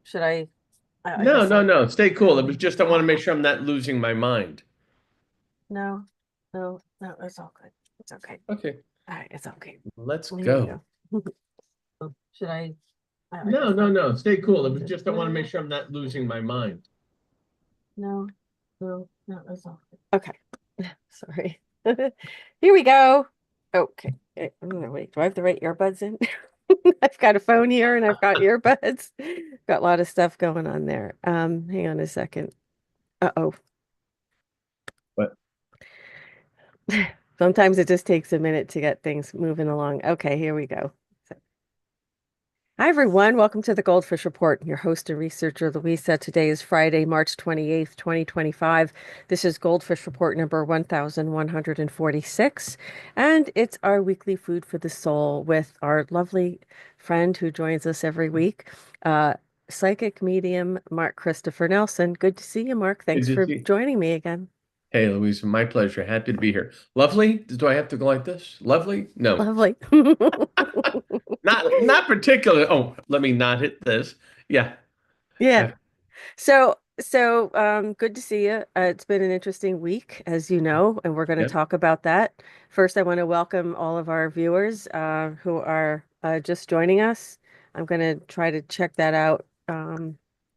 Should I No, guess no, I'll, no. Stay cool. It was um, just I want to make sure I'm not losing my mind. no, no, it's all good. It's okay. Okay, All right, it's okay. let's Well, here we go. go. Should I No, guess no, no. Stay cool. It was just, just I want to make sure I'm not losing my mind. no, no, it's all good. Okay. Sorry. Here we go. Okay. Wait, do I have the right earbuds in? I've got a phone here and I've got earbuds. Got a lot of stuff going on there. Hang on a second. Uh-oh. But Sometimes it just takes a minute to get things moving along. Okay, here we go. Hi, everyone. Welcome to the Goldfish Report. Your host and researcher, Louisa. Today is Friday, March 28th, 2025. This is Goldfish Report number 1146, and it's our weekly food for the soul with our lovely friend who joins us every week, uh, psychic medium Mark Christopher Nelson. Good to see you, Mark. good Thanks to for see. joining me again. Hey, Louisa, my pleasure. Happy to be here. Lovely. Do I have to go like this? Lovely? No, Lovely. not particular. Oh, let me not hit this. Yeah. Yeah. I- Good to see you. It's been an interesting week, as you know, and we're going to yeah. talk about that. First, I want to welcome all of our viewers who are just joining us. I'm going to try to check that out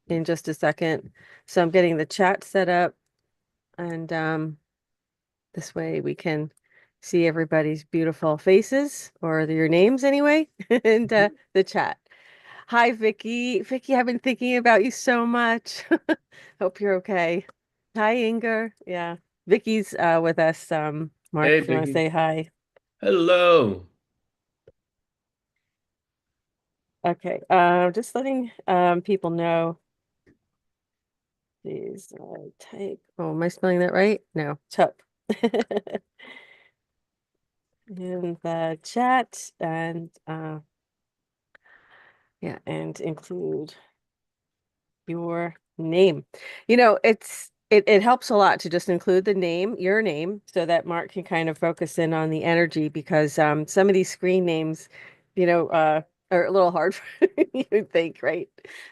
in just a second. So I'm getting the chat set up, and this way we can see everybody's beautiful faces, or your names anyway, and the chat. Hi, Vicky. Vicky, I've been thinking about you so much. Hope you're okay. Hi, Inger. Yeah. Vicky's with us. Mark, Hey, if you want to Vicky. say hi. Hello. Okay. Just letting people know. Please type. Oh, am I spelling that right? No, Tup. In the chat and yeah, and include your name. It helps a lot to just include the name, your name, so that Mark can kind of focus in on the energy because some of these screen names, you know, uh are a little hard for you think, right,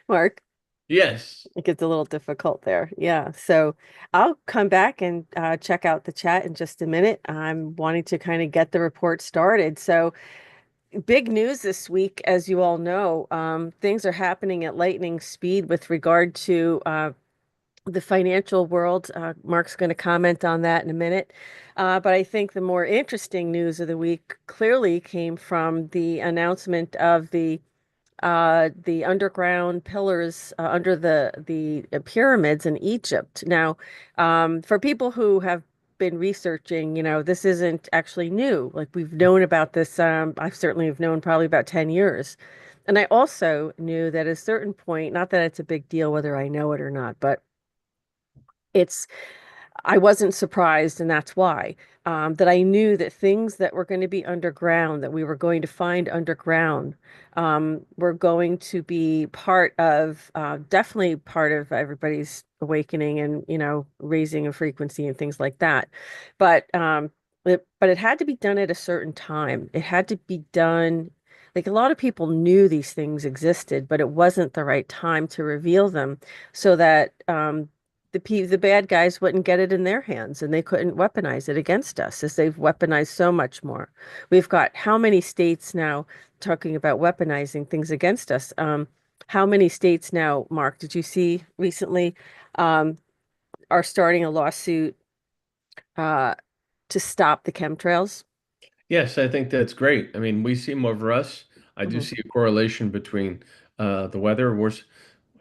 Mark? Yes. It gets a little difficult there. Yeah. So I'll come back and check out the chat in just a minute. I'm wanting to kind of get the report started. So big news this week, as you all know, things are happening at lightning speed with regard to the financial world. Mark's going to comment on that in a minute. But I think the more interesting news of the week clearly came from the announcement of the underground pillars under the pyramids in Egypt. Now, for people who have been researching, this isn't actually new. Like we've known about this. I certainly have known probably about 10 years. And I also knew that at a certain point, not that it's a big deal whether I know it or not, but it's I wasn't surprised, and that's why that I knew that things that were going to be underground, that we were going to find underground, were going to be part of, definitely part of everybody's awakening and, raising of frequency and things like that. But it had to be done at a certain time. It had to be done. Like a lot of people knew these things existed, but it wasn't the right time to reveal them so that the bad guys wouldn't get it in their hands and they couldn't weaponize it against us as they've weaponized so much more. We've got how many states now talking about weaponizing things against us? How many states now, Mark, did you see recently, um, are starting a lawsuit uh, to stop the chemtrails? Yes, I think that's great. I mean, we see them over us. I do Mhm. see a correlation between the weather.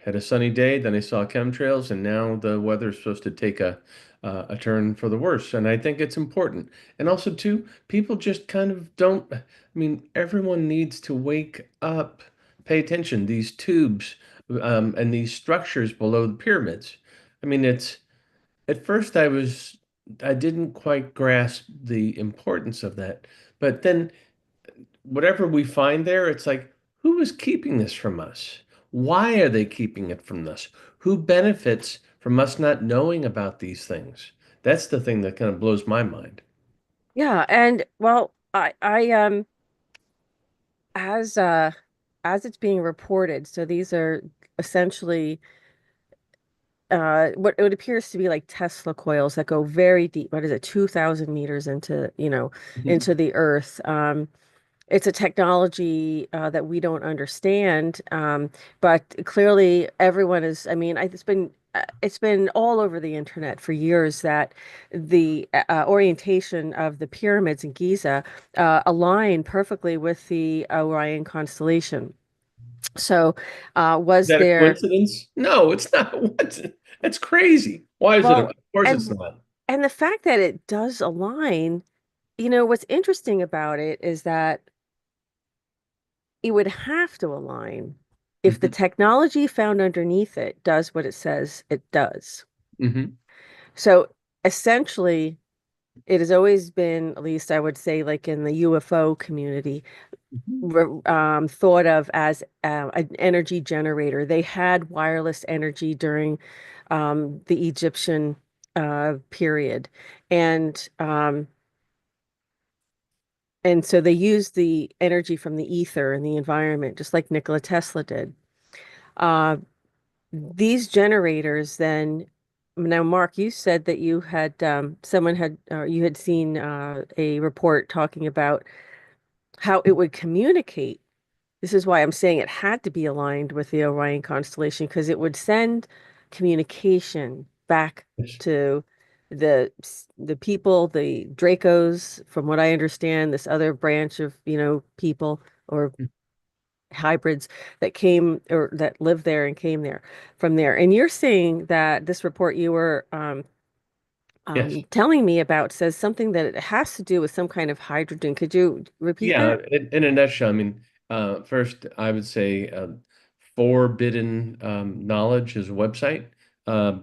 Had a sunny day, then I saw chemtrails, and now the weather's supposed to take a turn for the worse. And I think it's important. And also, too, people just kind of don't. I mean, everyone needs to wake up, pay attention. These tubes and these structures below the pyramids. I mean, it's at first I didn't quite grasp the importance of that. But then whatever we find there, it's like, who is keeping this from us? Why are they keeping it from us? Who benefits from us not knowing about these things? That's the thing that kind of blows my mind. Yeah, and well, as as it's being reported, so these are essentially what it appears to be like Tesla coils that go very deep. What is it, 2,000 meters into, Mhm. into the earth. It's a technology that we don't understand, but clearly everyone is. I mean, it's been all over the internet for years that the orientation of the pyramids in Giza align perfectly with the Orion constellation. So, Is was that a there? coincidence? No, it's not. What? That's crazy. Why is it? Of Well, course it's and not. and the fact that it does align, what's interesting about it is that it would have to align if the Hmm. technology found underneath it does what it says it does. Hmm. So essentially, it has always been, at least I would say, like in the UFO community, thought of as an energy generator. They had wireless energy during the Egyptian period, and and so they used the energy from the ether and the environment, just like Nikola Tesla did. Uh, these generators then, now, Mark, you said that you had someone had you had seen a report talking about how it would communicate. This is why I'm saying it had to be aligned with the Orion constellation because it would send communication back Yes. to the people, the Dracos, from what I understand, this other branch of, people or hybrids that came or that lived there and came there from there. And you're saying that this report you were Yes. telling me about says something that it has to do with some kind of hydrogen. Could you repeat Yeah, that? in a nutshell, I mean, first, I would say Forbidden Knowledge is a website.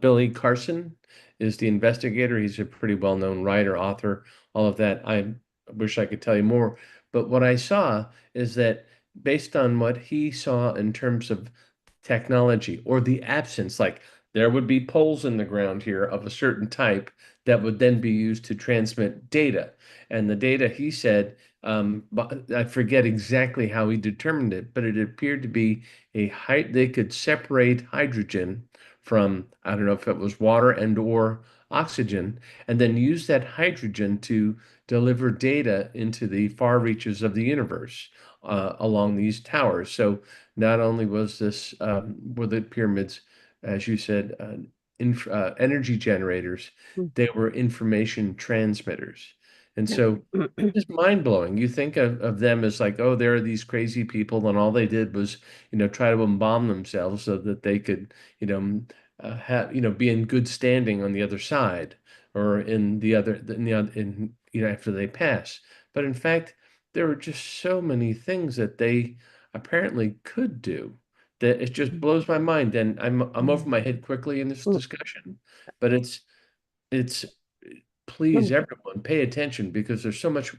Billy Carson is the investigator. He's a pretty well-known writer, author, all of that. I wish I could tell you more, but what I saw is that based on what he saw in terms of technology or the absence, like there would be poles in the ground here of a certain type that would then be used to transmit data. And the data, he said, but I forget exactly how he determined it, but it appeared to be they could separate hydrogen from, I don't know if it was water and or oxygen, and then use that hydrogen to deliver data into the far reaches of the universe along these towers. So not only was this were the pyramids, as you said, energy generators, they were information transmitters. And so just mind blowing. You think of them as like, oh, there are these crazy people, and all they did was, try to embalm themselves so that they could, you know, have, be in good standing on the other side or in the other, after they pass. But in fact, there were just so many things that they apparently could do that it just blows my mind. And I'm over my head quickly in this discussion, but it's please everyone pay attention because there's so much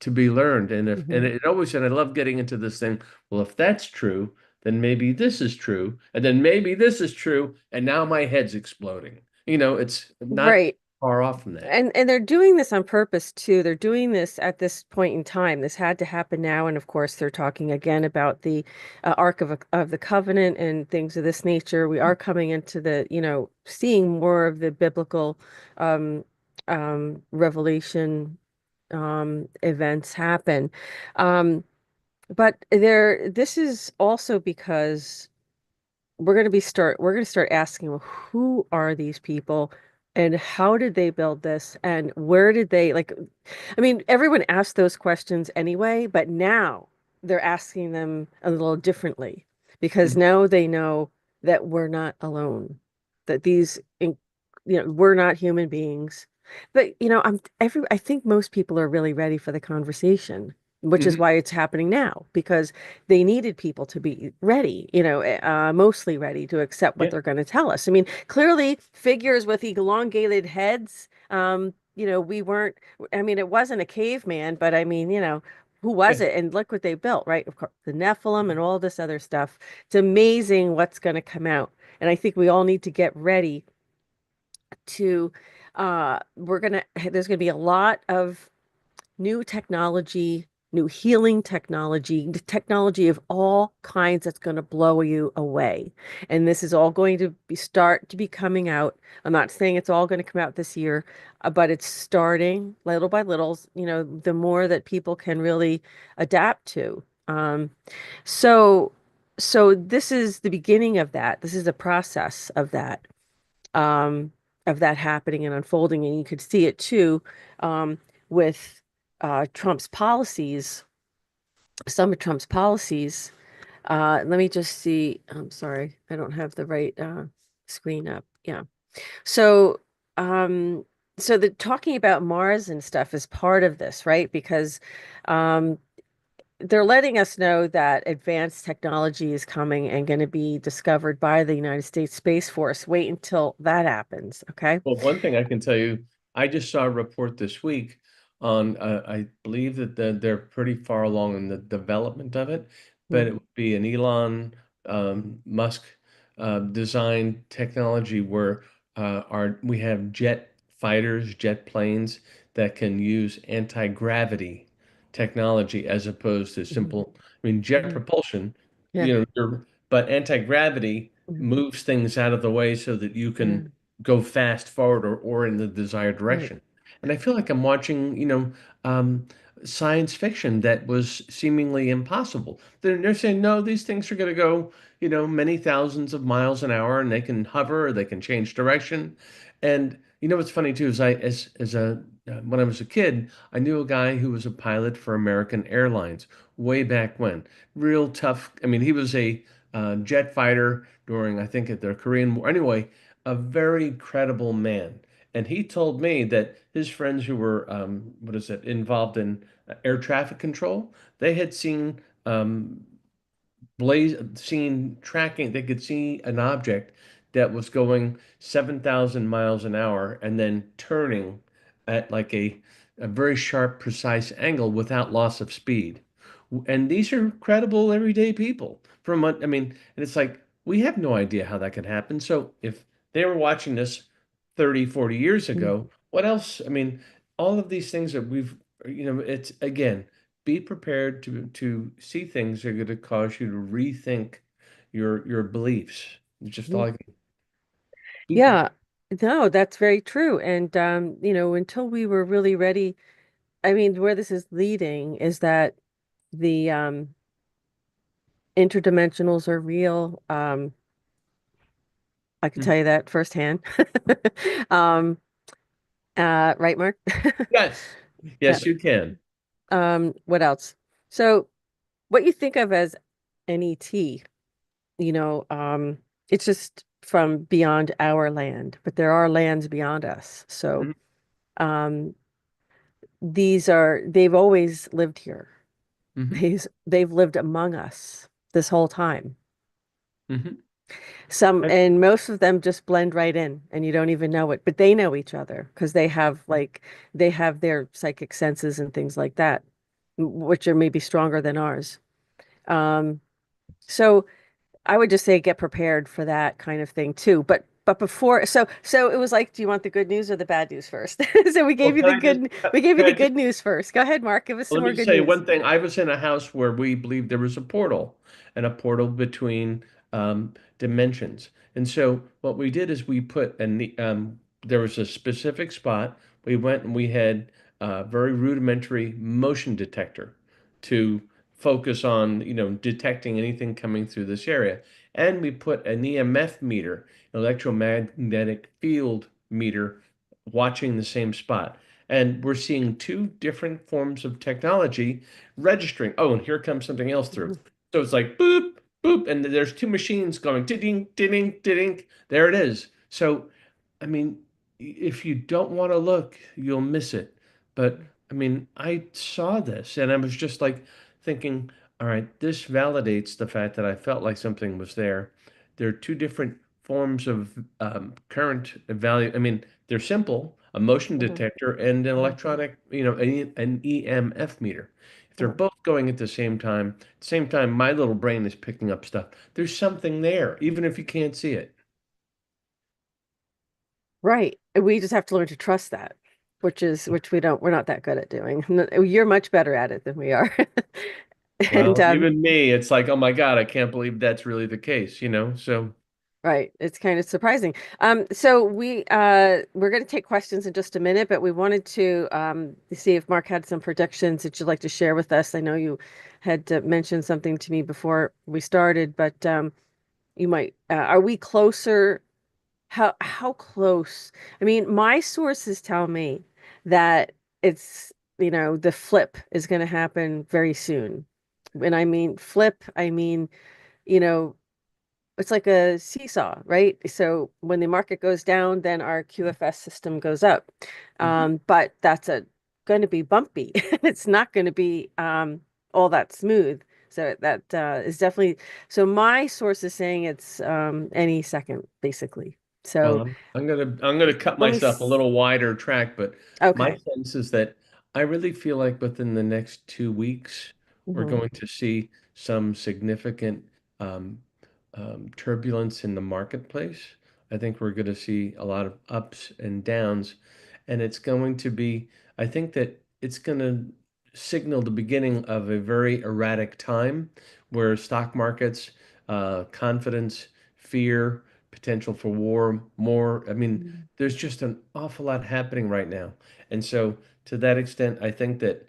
to be learned. And it always, and I love getting into this thing, well, if that's true, then maybe this is true, and then maybe this is true, and now my head's exploding. It's not Right. far off from that. And they're doing this on purpose too. They're doing this at this point in time. This had to happen now, and of course, they're talking again about the Ark of the Covenant and things of this nature. We are coming into the, seeing more of the biblical um, revelation events happen. But this is also because we're going to start asking, well, who are these people and how did they build this and where did they like I mean, everyone asked those questions anyway, but now they're asking them a little differently because Mhm. now they know that we're not alone, that we're not human beings. But I think most people are really ready for the conversation, which is Mhm. why it's happening now because they needed people to be ready, mostly ready to accept what Yeah. they're going to tell us. I mean, clearly figures with elongated heads, we weren't, I mean, it wasn't a caveman, but I mean, who was Yeah. it? And look what they built, right? Of course, the Nephilim and all this other stuff. It's amazing what's going to come out. And I think we all need to get ready to, there's going to be a lot of new technology new healing technology, the technology of all kinds that's going to blow you away. And this is all going to start to be coming out. I'm not saying it's all going to come out this year, but it's starting little by little, the more that people can really adapt to. So, so this is the beginning of that. This is the process um, of that happening and unfolding, and you could see it too with Trump's policies. Some of Trump's policies. Let me just see. I'm sorry, I don't have the right screen up. Yeah. So, um, so the talking about Mars and stuff is part of this, right? Because um, they're letting us know that advanced technology is coming and going to be discovered by the United States Space Force. Wait until that happens, okay? Well, one thing I can tell you, I just saw a report this week on, I believe that they're pretty far along in the development of it, but it Mhm. would be an Elon Musk designed technology where we have jet fighters, jet planes that can use anti-gravity technology as opposed to Mhm. simple, I mean, jet Mhm. propulsion, Yeah. but anti-gravity Mhm. moves things out of the way so that you Yeah. can go fast forward or in the desired Right. direction. And I feel like I'm watching, um, science fiction that was seemingly impossible. They're saying, no, these things are going to go, many thousands of miles an hour and they can hover, or they can change direction. And what's funny too is when I was a kid, I knew a guy who was a pilot for American Airlines way back when. Real tough. I mean, he was a jet fighter during, I think, at the Korean War. Anyway, a very credible man. And he told me that his friends who were, what is it, involved in air traffic control, they had seen tracking, they could see an object that was going 7,000 miles an hour and then turning at like a very sharp, precise angle without loss of speed. And these are credible everyday people from what, I mean, and it's like, we have no idea how that could happen. So if they were watching this 30, 40 years ago, Mhm. what else? I mean, all of these things that it's again, be prepared to see things that are going to cause you to rethink your beliefs. It's just all Mhm. I can be prepared. Yeah. No, that's very true. And until we were really ready, I mean, where this is leading is that the interdimensionals are real. I can tell you that firsthand. Um, right, Mark? Yes, Yeah. yes, you can. What else? So, what you think of as NET, you know, um, it's just from beyond our land, but there are lands beyond us. So, Mhm, um, they've always lived here. mhm, They've lived among us this whole time. mhm. And most of them just blend right in and you don't even know it, but they know each other because they have their psychic senses and things like that, which are maybe stronger than ours. Um, so I would just say get prepared for that kind of thing too. But before, so it was like, do you want the good news or the bad news first? So Well, we gave you can the I just good news first. Go ahead, Mark, give us some let more me just good say news. one thing. I was in a house where we believed there was a portal and a portal between dimensions. And so what we did is there was a specific spot. We went and we had a very rudimentary motion detector to focus on, detecting anything coming through this area. And we put an EMF meter, electromagnetic field meter, watching the same spot. And we're seeing two different forms of technology registering. Oh, and here comes something else through. Mhm. So it's like boop, boop, and there's two machines going ding, ding, ding. There it is. So, I mean, if you don't want to look, you'll miss it. But I mean, I saw this and I was just like thinking, all right, this validates the fact that I felt like something was there. There are two different forms of current value. I mean, they're simple, a motion Mhm. detector and an Mhm. electronic, an EMF meter. If they're Mhm. both going at the same time, my little brain is picking up stuff. There's something there, even if you can't see it. Right. We just have to learn to trust that. which we're not that good at doing. You're much better at it than we are. And Well, even me, it's like, oh my God, I can't believe that's really the case, you know? So, right, it's kind of surprising. So we're going to take questions in just a minute, but we wanted to see if Mark had some predictions that you'd like to share with us. I know you had mentioned something to me before we started, but you might are we closer? How close? I mean, my sources tell me that it's, the flip is going to happen very soon. When I mean flip, I mean, you know, it's like a seesaw, right? So when the market goes down, then our QFS system goes up. mhm. But that's a going to be bumpy. It's not going to be all that smooth. So that is definitely, so my source is saying it's any second, basically. Well, So I'm gonna cut let me, myself a little wider track, but my okay. sense is that I really feel like within the next 2 weeks, we're Hmm. going to see some significant um, turbulence in the marketplace. I think we're going to see a lot of ups and downs, and it's going to be, I think that it's going to signal the beginning of a very erratic time where stock markets, confidence, fear, potential for war, more. I mean, there's just an awful lot happening right now. And so, to that extent, I think that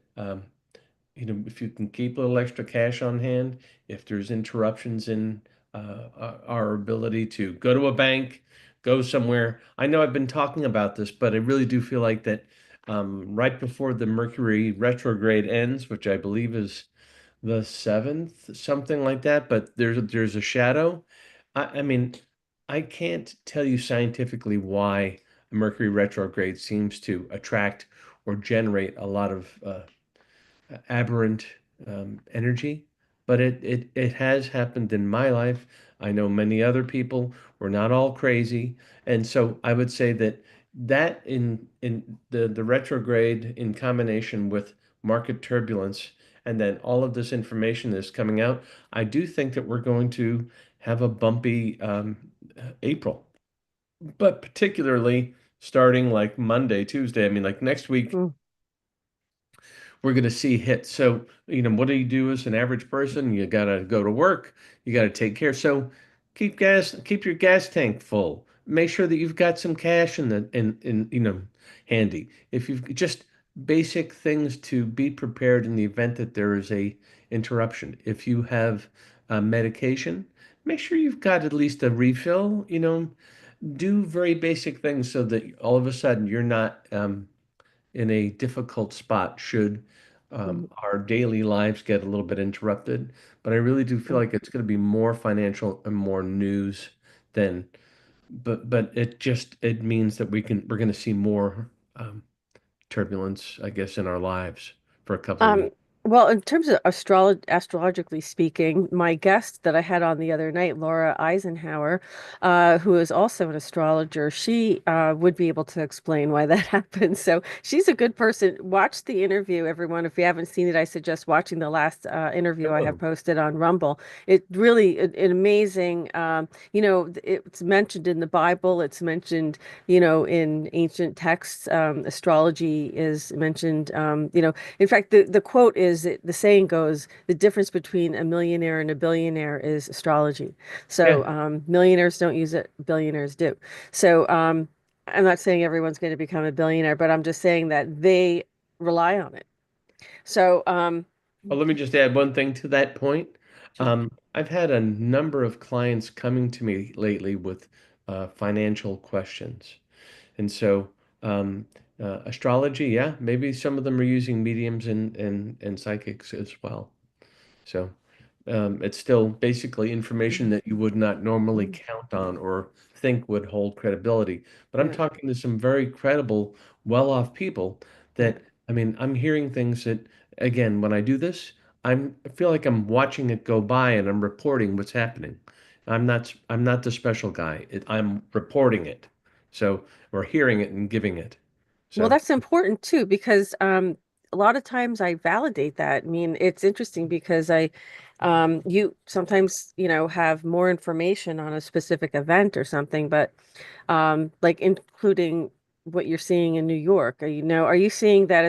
if you can keep a little extra cash on hand, if there's interruptions in our ability to go to a bank, go somewhere. I know I've been talking about this, but I really do feel like that right before the Mercury retrograde ends, which I believe is the 7th, something like that, but there's a shadow. I mean, I can't tell you scientifically why a Mercury retrograde seems to attract or generate a lot of aberrant energy, but it has happened in my life. I know many other people. We're not all crazy, and so I would say that in the retrograde in combination with market turbulence, and then all of this information that's coming out, I do think that we're going to have a bumpy April, but particularly starting like Monday, Tuesday. I mean, like next week we're going to see hits. So, what do you do as an average person? You got to go to work, you got to take care. So, keep your gas tank full. Make sure that you've got some cash in handy. If you've just basic things to be prepared in the event that there is a interruption. If you have medication, make sure you've got at least a refill. Do very basic things so that all of a sudden you're not in a difficult spot should Hmm. our daily lives get a little bit interrupted. But I really do feel like it's going to be more financial and more news than, but it means that we're going to see more turbulence, I guess, in our lives for a couple of Um, weeks. well, in terms of astrologically speaking, my guest that I had on the other night, Laura Eisenhower, who is also an astrologer, she would be able to explain why that happens. So she's a good person. Watch the interview, everyone. If you haven't seen it, I suggest watching the last I interview I have will. posted on Rumble. It really an amazing. It's mentioned in the Bible. It's mentioned, in ancient texts. Astrology is mentioned. In fact, the quote is the saying goes, the difference between a millionaire and a billionaire is astrology. So Yeah. millionaires don't use it, billionaires do. So I'm not saying everyone's going to become a billionaire, but I'm just saying that they rely on it. So Well, let me just add one thing to that point. sure. I've had a number of clients coming to me lately with financial questions. And so, astrology, yeah, maybe some of them are using mediums and psychics as well. So, it's still basically information that you would not normally count on or think would hold credibility. But I'm Yeah. talking to some very credible, well-off people Yeah. that, I mean, I'm hearing things that, again, when I do this, I feel like I'm watching it go by and I'm reporting what's happening. I'm not the special guy. I'm reporting it. So, or hearing it and giving it. Well, So, that's important too, because a lot of times I validate that. I mean, it's interesting because you sometimes, have more information on a specific event or something, but like including what you're seeing in New York? Are you seeing that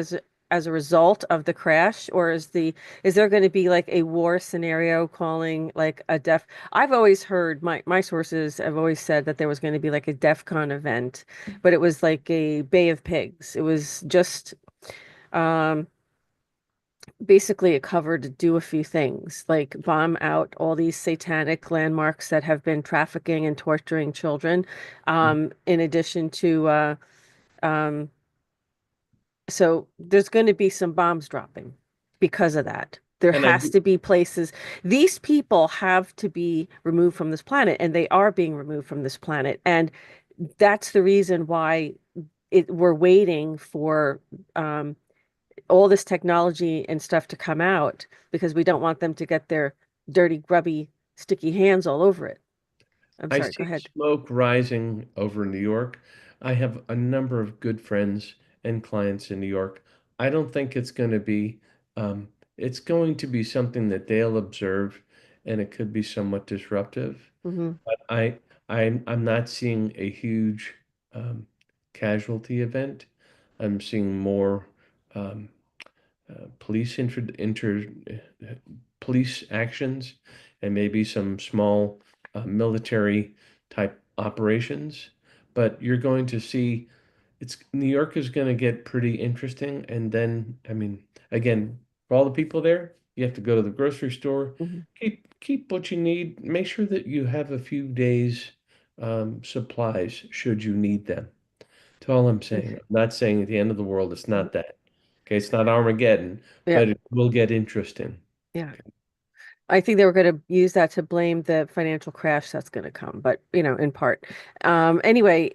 as a result of the crash, or is there going to be like a war scenario calling like a def? I've always heard my sources have always said that there was going to be like a DEF CON event, but it was like a Bay of Pigs. It was just um basically a cover to do a few things, like bomb out all these satanic landmarks that have been trafficking and torturing children, in addition to um, so there's going to be some bombs dropping because of that. There And I has do, to be places. These people have to be removed from this planet, and they are being removed from this planet. And that's the reason why we're waiting for um, all this technology and stuff to come out because we don't want them to get their dirty, grubby, sticky hands all over it. I'm I sorry, go see ahead. smoke rising over New York. I have a number of good friends and clients in New York. I don't think um, it's going to be something that they'll observe, and it could be somewhat disruptive. Hmm. But I'm not seeing a huge um, casualty event. I'm seeing more um, police police actions and maybe some small military type operations. But you're going to see it's New York is going to get pretty interesting. And then, I mean, again, for all the people there, you have to go to the grocery store, Hmm. keep what you need. Make sure that you have a few days supplies should you need them. That's all I'm saying. Okay. I'm not saying at the end of the world, it's Mhm. not that. Okay, it's not Armageddon, Yeah, but it will get interesting. yeah. I think they were going to use that to blame the financial crash that's going to come, but in part. Anyway,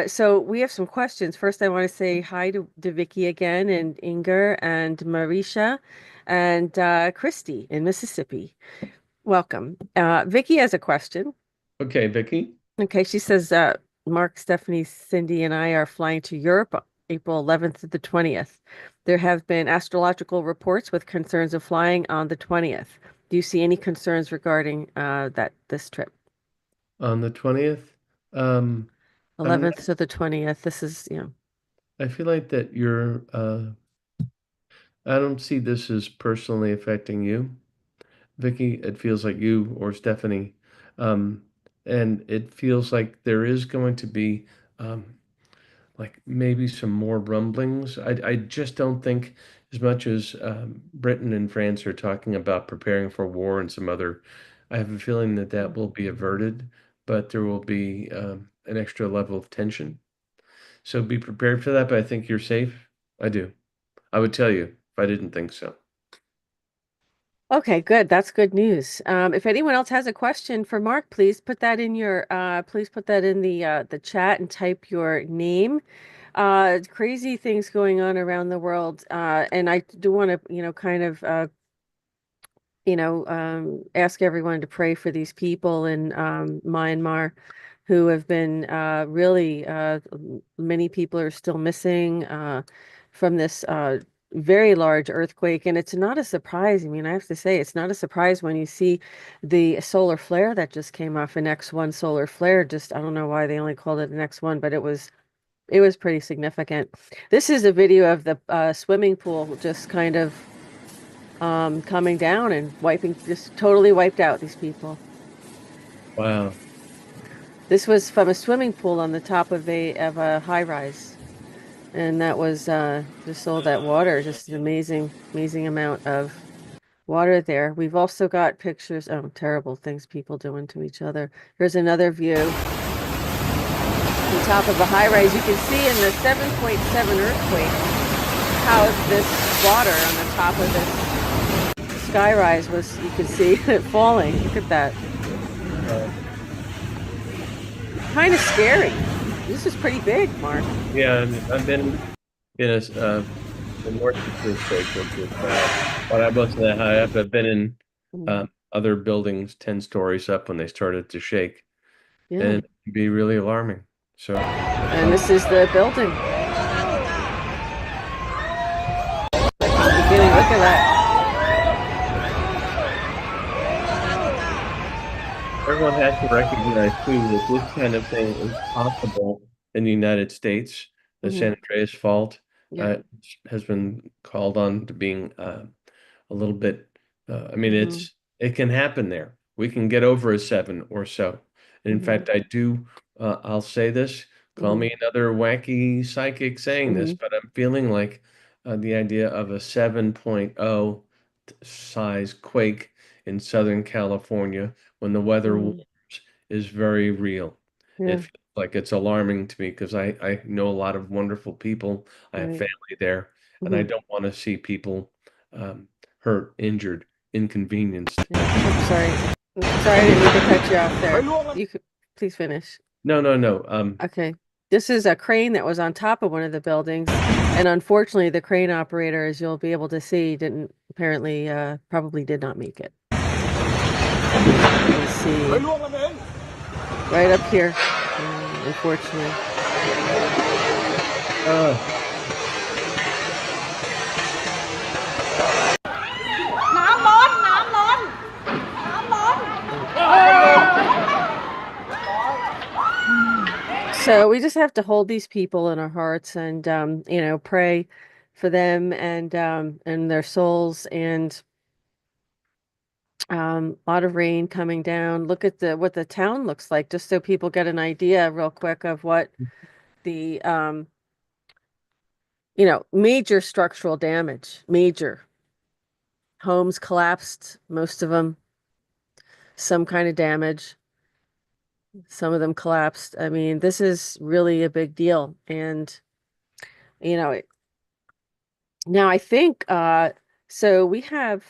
so we have some questions. First, I want to say hi to Vicky again, and Inger and Marisha and Christy in Mississippi. Welcome. Vicky has a question. Okay, Vicky. Okay, she says, Mark, Stephanie, Cindy, and I are flying to Europe April 11th to the 20th. There have been astrological reports with concerns of flying on the 20th. Do you see any concerns regarding this trip? On the 20th, um, I'm 11th to the 20th. This is, I feel like that I don't see this as personally affecting you, Vicky. It feels like you or Stephanie. Um, and it feels like there is going to be um, like maybe some more rumblings. I just don't think as much as Britain and France are talking about preparing for war and some other, I have a feeling that that will be averted, but there will be an extra level of tension. So be prepared for that, but I think you're safe. I do. I would tell you if I didn't think so. okay, good. That's good news. If anyone else has a question for Mark, please put that in the chat and type your name. Crazy things going on around the world. And I do want to, kind of ask everyone to pray for these people in Myanmar who have been really, many people are still missing from this very large earthquake. And it's not a surprise. I mean, I have to say, it's not a surprise when you see the solar flare that just came off, an X1 solar flare. Just, I don't know why they only called it an X1, but it was pretty significant. This is a video of the swimming pool just kind of coming down and just totally wiped out these people. Wow. This was from a swimming pool on the top of a high rise, and that was just all that water, just an amazing amount of water there. We've also got pictures. Oh, terrible things people doing to each other. Here's another view on top of a high rise. You can see in the 7.7 earthquake how this water on the top of this sky rise was. You can see it falling. Look at that. Uh, Kind of scary. This is pretty big, Mark. yeah, I've been in the North Pacific, which is but I wasn't that high up. I've been in Mm. other buildings 10 stories up when they started to shake, Yeah. and it can be really alarming. So, And um, this is the building. Beginning, look at that. everyone has to recognize too that this kind of thing is possible in the United States. The Hmm. San Andreas Fault Yeah. uh, has been called on to being a little bit. I mean, Hmm. it can happen there. We can get over a seven or so. And in Hmm. fact, I do. I'll say this. Call Hmm. me another wacky psychic saying this, Hmm. but I'm feeling like the idea of a 7.0 size quake in Southern California when the weather warms Hmm. is very real. It Yeah. feels like it's alarming to me because I know a lot of wonderful people. I have Right. family there, and I Hmm. don't want to see people hurt, injured, inconvenienced. Yeah. Oh, sorry. Sorry, I didn't mean to cut you off there. You could please finish. No, no, no. Okay. This is a crane that was on top of one of the buildings, and unfortunately, the crane operator, as you'll be able to see, didn't apparently probably did not make it. You can see right up here, unfortunately. Uh, Yeah. So we just have to hold these people in our hearts and pray for them and their souls and a lot of rain coming down. Look at the what the town looks like, just so people get an idea real quick of what the major structural damage, major homes collapsed, most of them, some kind of damage, some of them collapsed. I mean, this is really a big deal. And, you know, now I think so we have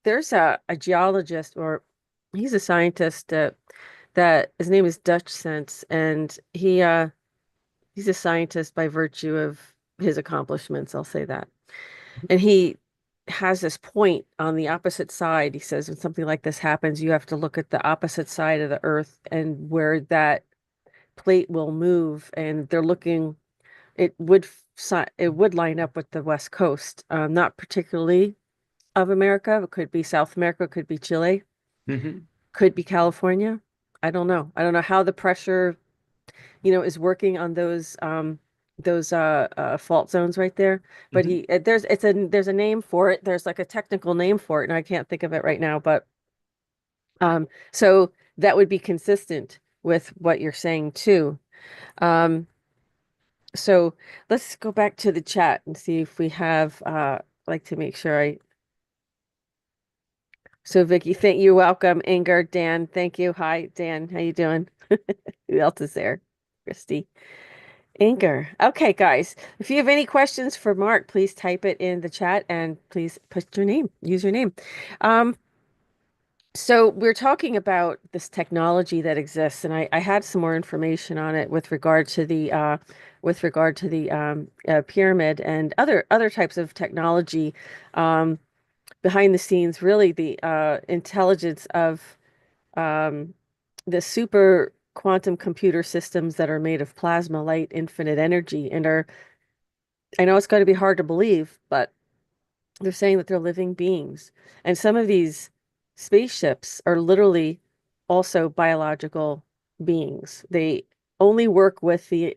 there's a geologist or he's a scientist that his name is Dutch Sense and he's a scientist by virtue of his accomplishments, I'll say that. And he has this point on the opposite side. He says when something like this happens, you have to look at the opposite side of the earth and where that plate will move. And they're looking, it would line up with the West Coast, not particularly of America. It could be South America, it could be Chile, mhm, could be California. I don't know. I don't know how the pressure is working on those fault zones right there. But mhm. there's a name for it. There's like a technical name for it, and I can't think of it right now. But so that would be consistent with what you're saying too. Um, so let's go back to the chat and see if we have like to make sure I. So Vicky, thank you, welcome, Inger, Dan, thank you. Hi, Dan, how you doing? Who else is there? Christy. Anchor. Okay, guys. If you have any questions for Mark, please type it in the chat and please put your name, use your name. Um, so we're talking about this technology that exists, and I had some more information on it with regard to the pyramid and other types of technology um, behind the scenes. Really, the intelligence of um, the super quantum computer systems that are made of plasma, light, infinite energy, and are I know it's going to be hard to believe, but they're saying that they're living beings. And some of these spaceships are literally also biological beings. They only work with the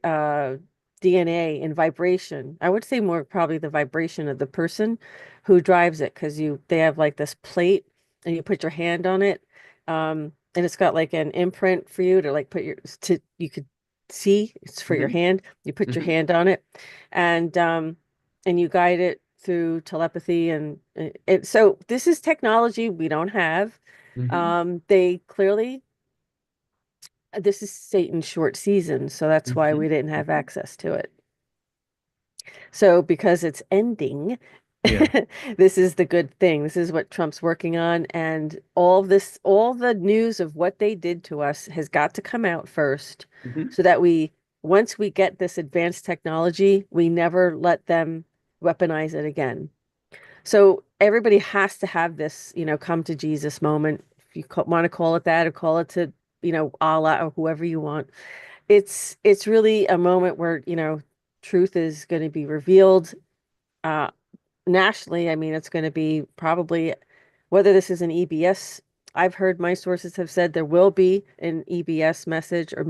DNA and vibration. I would say more probably the vibration of the person who drives it because they have like this plate and you put your hand on it. And it's got like an imprint for you to like put you could see it's for your Mhm, hand. You put your mhm, hand on it and you guide it through telepathy and so this is technology we don't have. mhm, They clearly this is Satan's short season, so that's why mhm, we didn't have mhm. access to it. So because it's ending, Yeah. this is the good thing. This is what Trump's working on, and all the news of what they did to us has got to come out first, Mhm, so that once we get this advanced technology, we never let them weaponize it again. So everybody has to have this, come to Jesus moment. If you want to call it that or call it to, Allah or whoever you want. It's really a moment where, truth is going to be revealed uh nationally. I mean, it's going to be probably whether this is an EBS I've heard my sources have said there will be an EBS message or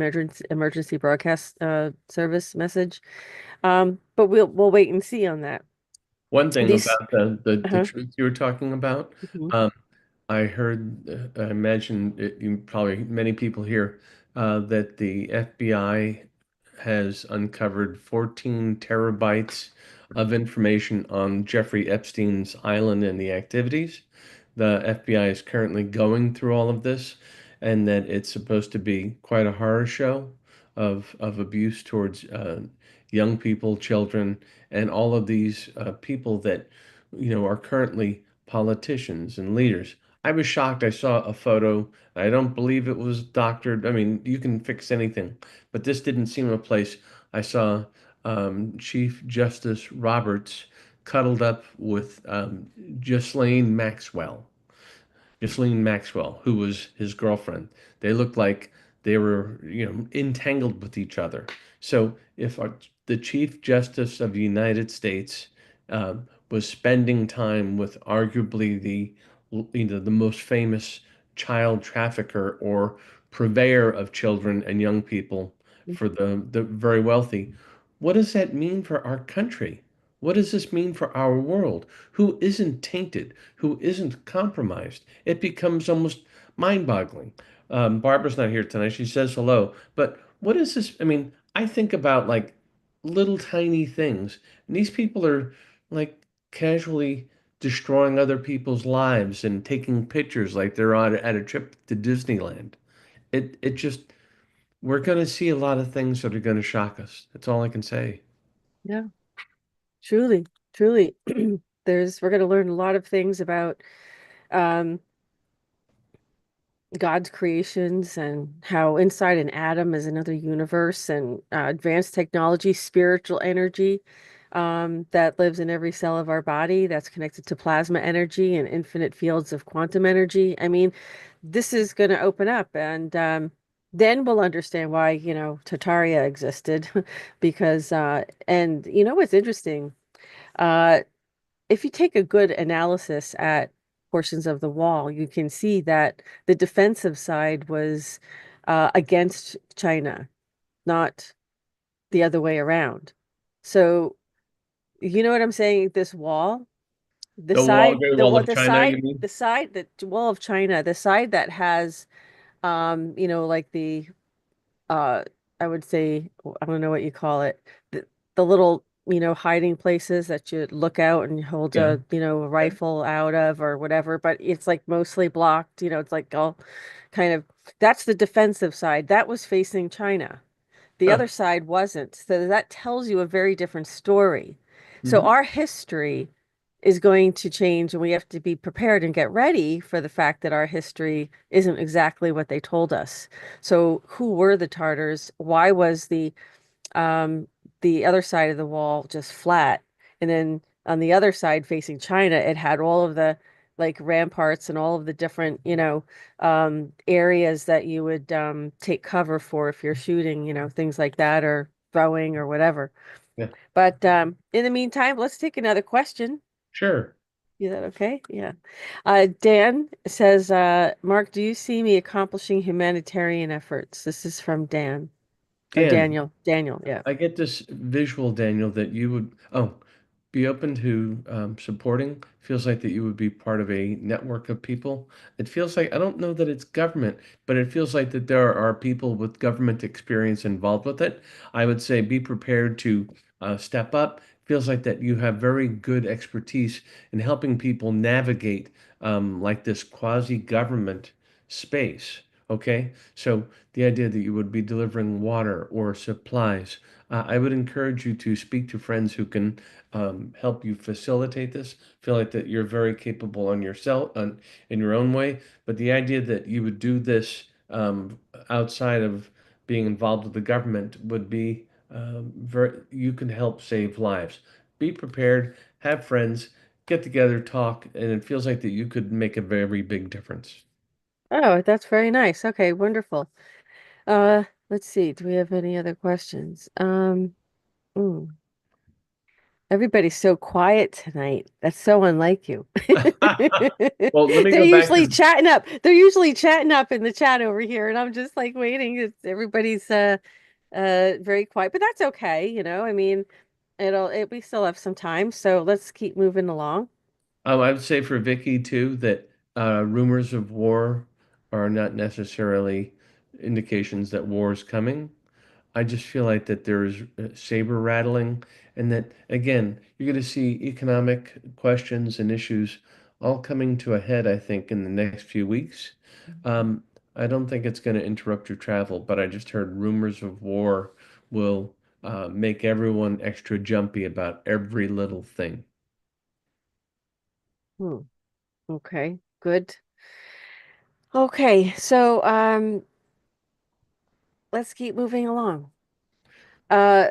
emergency broadcast service message. But we'll wait and see on that. One thing These, about the uh-huh. truth you were talking about, Mhm. um, I heard, I imagine you probably many people here that the FBI has uncovered 14 terabytes of information on Jeffrey Epstein's island and the activities. The FBI is currently going through all of this, and that it's supposed to be quite a horror show of abuse towards young people, children, and all of these people that are currently politicians and leaders. I was shocked. I saw a photo. I don't believe it was doctored. I mean, you can fix anything, but this didn't seem a place. I saw Chief Justice Roberts cuddled up with Ghislaine Maxwell. Ghislaine Maxwell, who was his girlfriend. They looked like they were, entangled with each other. So if the Chief Justice of the United States was spending time with arguably the most famous child trafficker or purveyor of children and young people for the very wealthy, what does that mean for our country? What does this mean for our world? Who isn't tainted? Who isn't compromised? It becomes almost mind-boggling. Barbara's not here tonight. She says hello. But what is this? I mean, I think about like little tiny things, and these people are like casually destroying other people's lives and taking pictures like they're on at a trip to Disneyland. It just we're going to see a lot of things that are going to shock us. That's all I can say. Yeah, truly, truly. We're going to learn a lot of things about um, God's creations and how inside an atom is another universe and advanced technology, spiritual energy that lives in every cell of our body that's connected to plasma energy and infinite fields of quantum energy. I mean, this is going to open up and then we'll understand why, Tartaria existed because and what's interesting? Uh, if you take a good analysis at portions of the wall, you can see that the defensive side was against China, not the other way around. So, you know what I'm saying? This wall, Great Wall of China, you mean? the wall of China, the side that has, like the uh I would say I don't know what you call it the little hiding places that you look out and hold Yeah. a Yeah. rifle out of or whatever, but it's like mostly blocked, it's like all kind of that's the defensive side that was facing China. The Huh. other side wasn't. So that tells you a very different story. So Hmm. our history is going to change, and we have to be prepared and get ready for the fact that our history isn't exactly what they told us. So who were the Tartars? Why was um, the other side of the wall just flat? And then on the other side facing China, it had all of the like ramparts and all of the different, areas that you would take cover for if you're shooting, things like that or throwing or whatever. Yeah. But in the meantime, let's take another question. Sure. Is that okay? Yeah. Dan says, Mark, do you see me accomplishing humanitarian efforts? This is from Dan or Dan, Daniel. Daniel, yeah. I get this visual, Daniel, that you would be open to supporting. Feels like that you would be part of a network of people. It feels like I don't know that it's government, but it feels like that there are people with government experience involved with it. I would say be prepared to step up. Feels like that you have very good expertise in helping people navigate like this quasi-government space. Okay, so the idea that you would be delivering water or supplies. I would encourage you to speak to friends who can help you facilitate this. Feel like that you're very capable on yourself in your own way, but the idea that you would do this outside of being involved with the government would be very. You can help save lives. Be prepared. Have friends. Get together. Talk, and it feels like that you could make a very big difference. Oh, that's very nice. Okay, wonderful. Let's see. Do we have any other questions? Mm. Everybody's so quiet tonight. That's so unlike you. Well, let me They're go back usually to chatting up. They're usually chatting up in the chat over here, and I'm just like waiting. Everybody's very quiet, but that's okay, you know. I mean, we still have some time, so let's keep moving along. I would say for Vicky too that rumors of war are not necessarily indications that war is coming. I just feel like that there's saber rattling, and that again, you're going to see economic questions and issues all coming to a head, I think, in the next few weeks. Um, I don't think it's going to interrupt your travel, but I just heard rumors of war will make everyone extra jumpy about every little thing. Hmm. Okay, good. Okay, so let's keep moving along. Uh,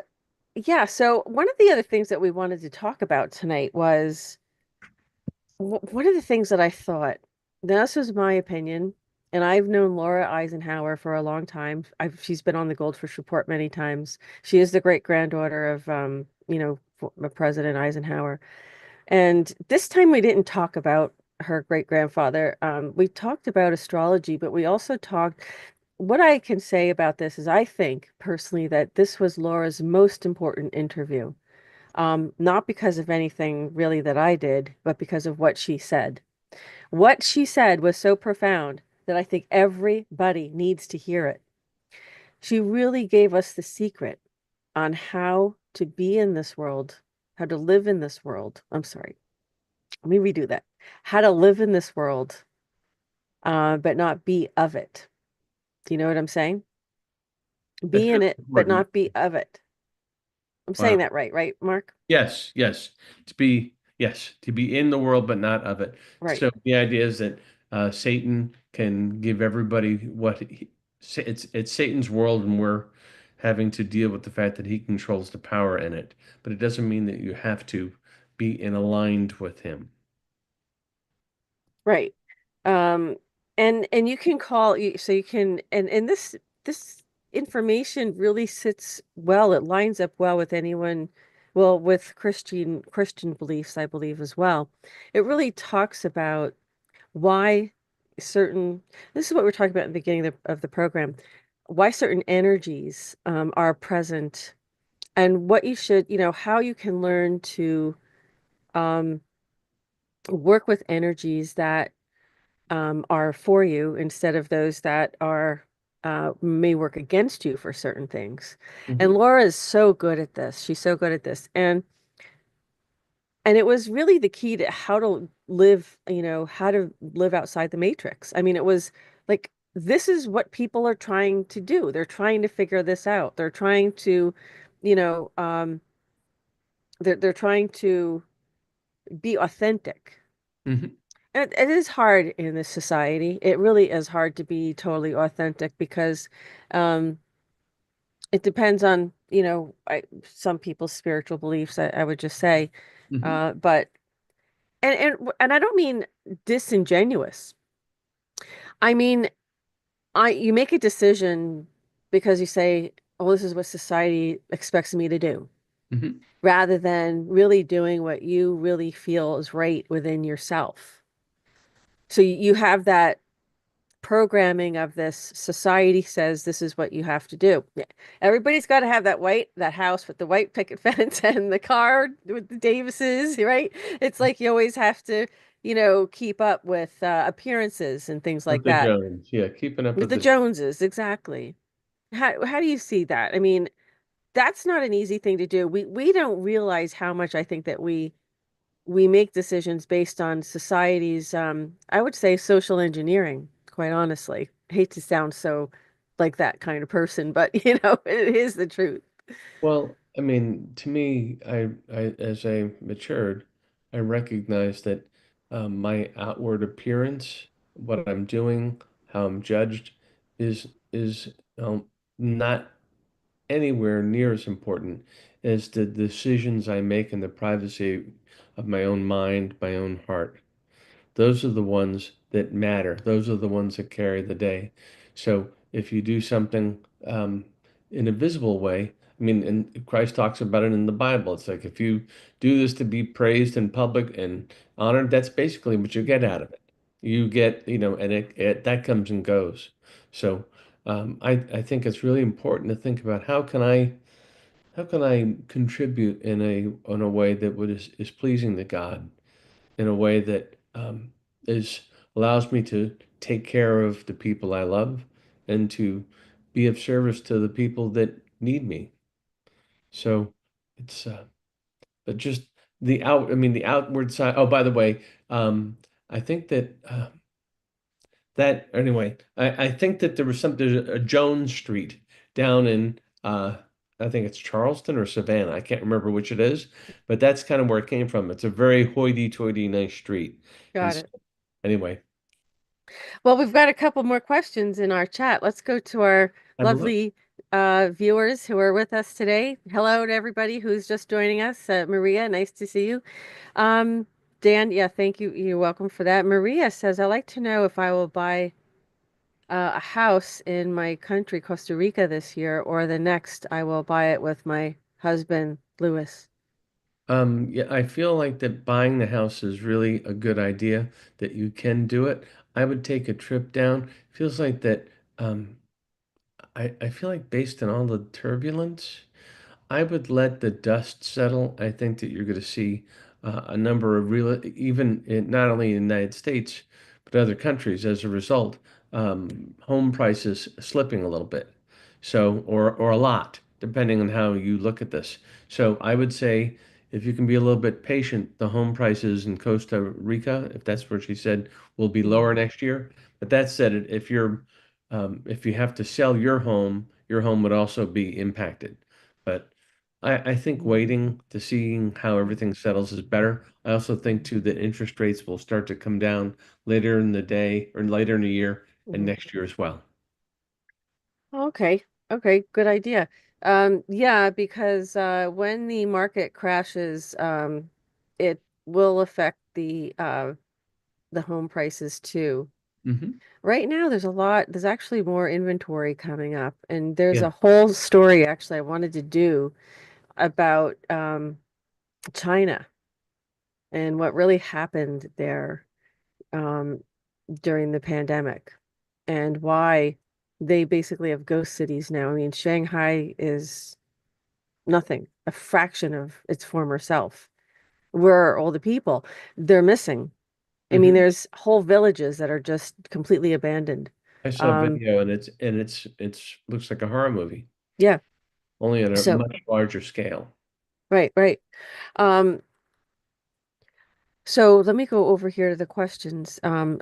yeah, so one of the other things that we wanted to talk about tonight was one of the things that I thought, now this was my opinion, and I've known Laura Eisenhower for a long time. She's been on the Goldfish Report many times. She is the great granddaughter of, President Eisenhower. And this time we didn't talk about her great grandfather. We talked about astrology, but we also talked. What I can say about this is I think personally that this was Laura's most important interview. Not because of anything really that I did, but because of what she said. What she said was so profound that I think everybody needs to hear it. She really gave us the secret on how to be in this world, how to live in this world. I'm sorry, let me redo that. How to live in this world, but not be of it. Do you know what I'm saying? That's Be in really it, but important. not be of it. I'm saying Wow. that right, right, Mark? Yes, yes. To be in the world but not of it. Right. So the idea is that Satan can give everybody it's Satan's world, and we're having to deal with the fact that he controls the power in it. But it doesn't mean that you have to be in aligned with him. Right. Um, and you can so you can and this information really sits well. It lines up well with anyone, well, with Christian beliefs, I believe as well. It really talks about why certain, this is what we're talking about in the beginning of the program, why certain energies are present and what you should, how you can learn to um, work with energies that are for you instead of those that are may work against you for certain things. And Hmm. Laura is so good at this. She's so good at this. And it was really the key to how to live, how to live outside the matrix. I mean, it was like this is what people are trying to do. They're trying to figure this out. They're trying to, you know, um, they're trying to be authentic. Hmm. It is hard in this society. It really is hard to be totally authentic because um, it depends on, some people's spiritual beliefs, I would just say. Hmm. But and I don't mean disingenuous. I mean, I you make a decision because you say, "Oh, this is what society expects me to do," Hmm. rather than really doing what you really feel is right within yourself. So you have that programming of this society says this is what you have to do. Yeah. Everybody's got to have that house with the white picket fence and the car with the Davises, right? It's like you always have to, keep up with appearances and things With like the that. Jones. Yeah, keeping up With with the the Joneses, exactly. How do you see that? I mean, that's not an easy thing to do. We don't realize how much I think that we make decisions based on society's, I would say social engineering, quite honestly. I hate to sound so like that kind of person, but it is the truth. Well, I mean, to me, I as I matured, I recognized that my outward appearance, what I'm doing, how I'm judged, is not anywhere near as important as the decisions I make in the privacy of my own mind, my own heart. Those are the ones that matter. Those are the ones that carry the day. So if you do something in a visible way. I mean, and Christ talks about it in the Bible. It's like if you do this to be praised in public and honored, that's basically what you get out of it. You get, and it that comes and goes. So I think it's really important to think about how can I contribute in a way that is pleasing to God, in a way that is allows me to take care of the people I love and to be of service to the people that need me. So it's but just I mean the outward side. Oh, by the way, I think that anyway, I think that there's a Jones Street down in I think it's Charleston or Savannah. I can't remember which it is, but that's kind of where it came from. It's a very hoity-toity nice street. And Got so, it. anyway, Well, we've got a couple more questions in our chat. Let's go to our I'd love lovely viewers who are with us today. Hello to everybody who's just joining us. Maria, nice to see you. Um, Dan, yeah, thank you. You're welcome for that. Maria says, I'd like to know if I will buy a house in my country, Costa Rica, this year, or the next. I will buy it with my husband, Louis. Yeah, I feel like that buying the house is really a good idea, that you can do it. I would take a trip down. Feels like that um I feel like based on all the turbulence, I would let the dust settle. I think that you're going to see a number of real, even not only in the United States, but other countries as a result, home prices slipping a little bit. So, or a lot, depending on how you look at this. So, I would say if you can be a little bit patient, the home prices in Costa Rica, if that's where she said, will be lower next year. But that said, if you have to sell your home would also be impacted. But I think waiting to seeing how everything settles is better. I also think too that interest rates will start to come down later in the day or later in the year and Mhm. next year as well. Okay. Okay, good idea. Yeah, because when the market crashes, it will affect the home prices too. Hmm. Right now, there's actually more inventory coming up, and there's Yeah. a whole story actually I wanted to do about China and what really happened there um, during the pandemic and why they basically have ghost cities now. I mean, Shanghai is nothing, a fraction of its former self. Where are all the people? They're missing. I mean, Hmm. there's whole villages that are just completely abandoned. I saw a Um, video and it's looks like a horror movie, yeah. only on a So, much larger scale. right, right. Um, so let me go over here to the questions.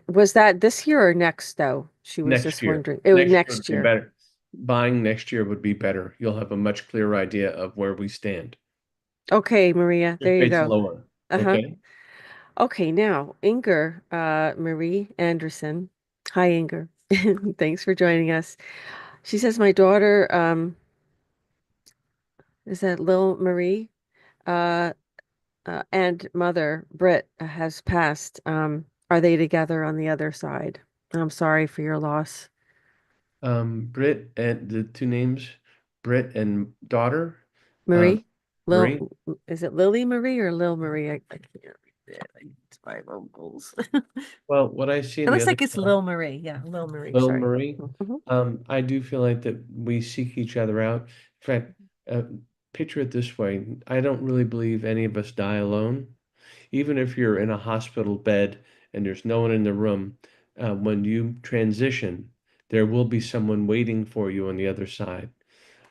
Was that this year or next, though? She was Next just year. wondering. It was Next year would next be year. better. Buying next year would be better. You'll have a much clearer idea of where we stand. Okay, Maria, there Interest you rates go. lower. Uh-huh. Okay. Okay, now Inger, Marie Anderson. Hi, Inger. Thanks for joining us. She says my daughter, is that Lil Marie, uh, and mother Britt has passed. Are they together on the other side? I'm sorry for your loss, Britt and the two names, Britt and daughter, Marie. Lil, Marie. is it Lily Marie or Lil Marie? I can't read it. It's my vocals. Well, what I see It on the looks other like it's side, Lil Marie. Yeah, Lil Marie. Little Sorry. Marie, Mhm. I do feel like that we seek each other out. In fact, uh, picture it this way. I don't really believe any of us die alone. Even if you're in a hospital bed and there's no one in the room, when you transition, there will be someone waiting for you on the other side.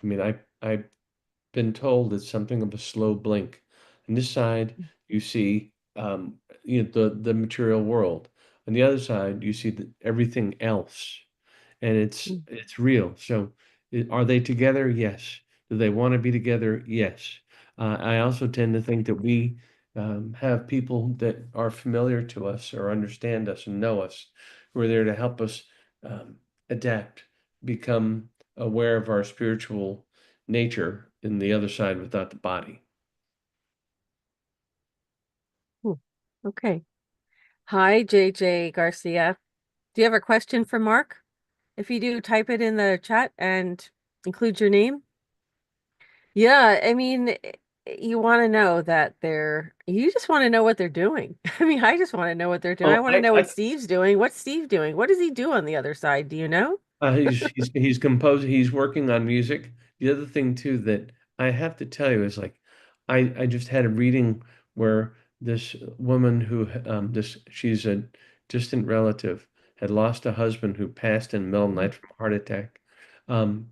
I mean, I've been told it's something of a slow blink. On this side, you see, the material world. On the other side, you see everything else, and it's real. So, are they together? Yes. Do they want to be together? Yes. I also tend to think that we have people that are familiar to us or understand us and know us, who are there to help us um, adapt, become aware of our spiritual nature in the other side without the body. Hmm. Okay. Hi, JJ Garcia. Do you have a question for Mark? If you do, type it in the chat and include your name. Yeah, I mean, you want to know that you just want to know what they're doing. I mean, I just want to know what they're doing. I Oh, want to know what Steve's doing. What's Steve doing? What does he do on the other side? Do you know? he's composing. He's working on music. The other thing too that I have to tell you is like, I just had a reading where this woman who this she's a distant relative had lost a husband who passed in the middle of the night from a heart attack. Um,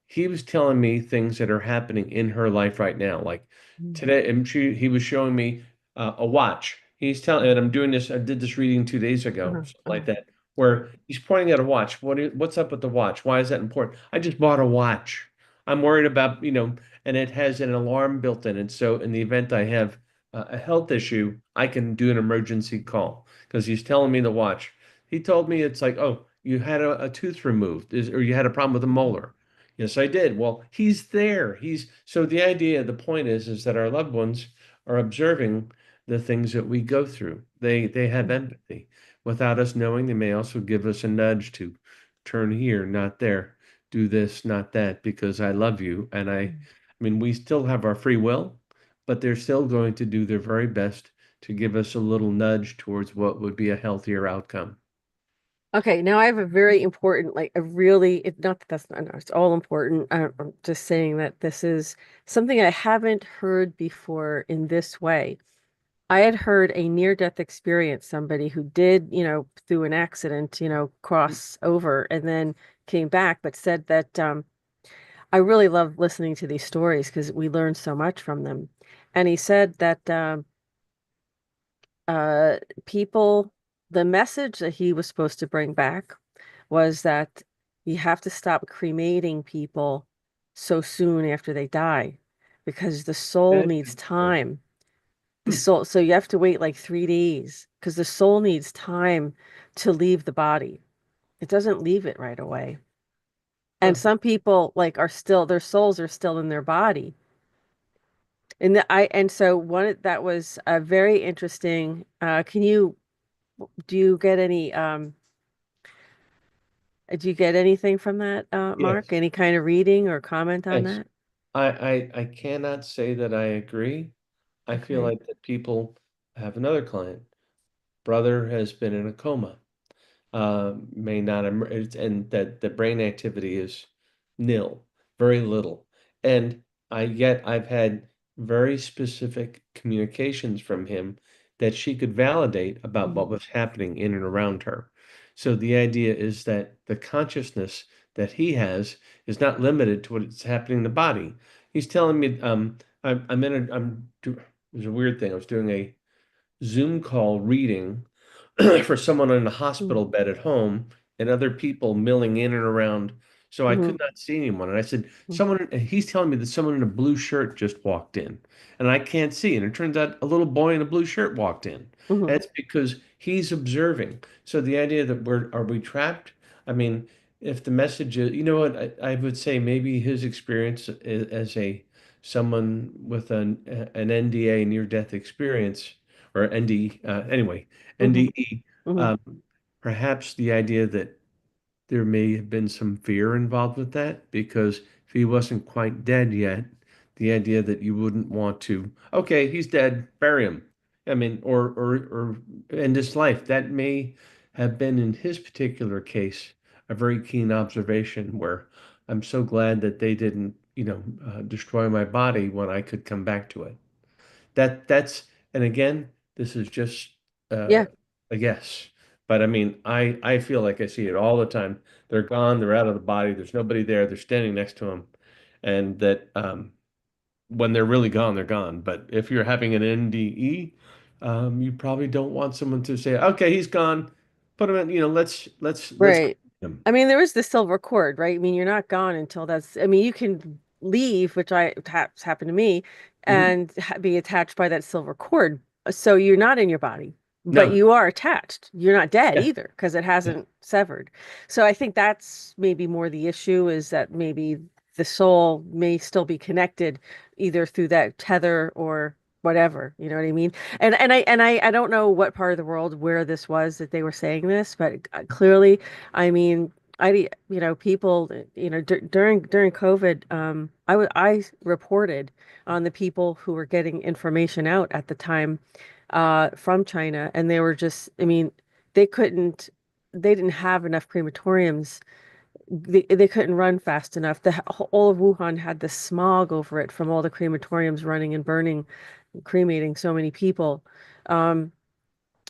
he was telling me things that are happening in her life right now. Like Mhm. today, and he was showing me a watch. He's telling, and I'm doing this. I did this reading 2 days ago, Uh-huh, something uh-huh, like that where he's pointing at a watch. What's up with the watch? Why is that important? I just bought a watch. I'm worried about, and it has an alarm built in it. So in the event I have a health issue, I can do an emergency call because he's telling me the watch. He told me it's like, oh, you had a tooth removed, or you had a problem with a molar. Yes, I did. Well, he's there. So the idea, the point is that our loved ones are observing the things that we go through. They have mhm, empathy without us knowing. They may also give us a nudge to turn here, not there, do this, not that, because I love you. And I mhm. mean, we still have our free will, but they're still going to do their very best to give us a little nudge towards what would be a healthier outcome. Okay, now I have a very important, like a really, not that that's not, no, it's all important. I'm just saying that this is something I haven't heard before in this way. I had heard a near-death experience, somebody who did, through an accident, cross over and then came back, but said that I really love listening to these stories because we learn so much from them. And he said that uh, people, the message that he was supposed to bring back was that you have to stop cremating people so soon after they die because the soul That's needs interesting. time. The Hmm. soul, so you have to wait like 3 days because the soul needs time to leave the body. It doesn't leave it right away. And Huh. some people like are still, their souls are still in their body. And so that was a very interesting. Do you get any, do you get anything from that, Yes. Mark? Any kind of reading or comment on Yes. that? I cannot say that I agree. I feel Okay. like that people have another client. Brother has been in a coma. May not emerge, and that the brain activity is nil, very little. And I've had very specific communications from him that she could validate about Mhm, what was happening in and around her. So the idea is that the consciousness that he has is not limited to what's happening in the body. He's telling me, I'm in a, I'm, do- it was a weird thing. I was doing a Zoom call reading for someone in a mhm, hospital bed at home and other people milling in and around. So I mhm, could not see anyone. And I said, mhm, he's telling me that someone in a blue shirt just walked in and I can't see. And it turns out a little boy in a blue shirt walked in. mhm. That's because he's observing. So the idea that are we trapped? I mean, if the message is, you know what, I would say maybe his experience as someone with an NDA near death experience or ND, anyway, Mhm, NDE, mhm. um, perhaps the idea that there may have been some fear involved with that because if he wasn't quite dead yet, the idea that you wouldn't want to, okay, he's dead, bury him. I mean, or end his life. That may have been in his particular case a very keen observation where I'm so glad that they didn't, destroy my body when I could come back to it. And again, this is just uh, Yeah, a guess. But I mean, I feel like I see it all the time. They're gone, they're out of the body, there's nobody there, they're standing next to them. And that when they're really gone, they're gone. But if you're having an NDE, you probably don't want someone to say, okay, he's gone. Put him in, let's right. him. I mean, there is the silver cord, right? I mean, you're not gone until I mean, you can leave, which has happened to me, Hmm. and be attached by that silver cord. So you're not in your body, but No. you are attached. You're not dead Yeah. either because it Yeah. hasn't severed. So I think that's maybe more the issue is that maybe the soul may still be connected either through that tether or whatever. You know what I mean? And I don't know what part of the world where this was that they were saying this, but clearly. I mean, people, during COVID, I reported on the people who were getting information out at the time, from China, and they were just, I mean, they couldn't, they didn't have enough crematoriums. They couldn't run fast enough. All of Wuhan had the smog over it from all the crematoriums running and burning, cremating so many people. Um,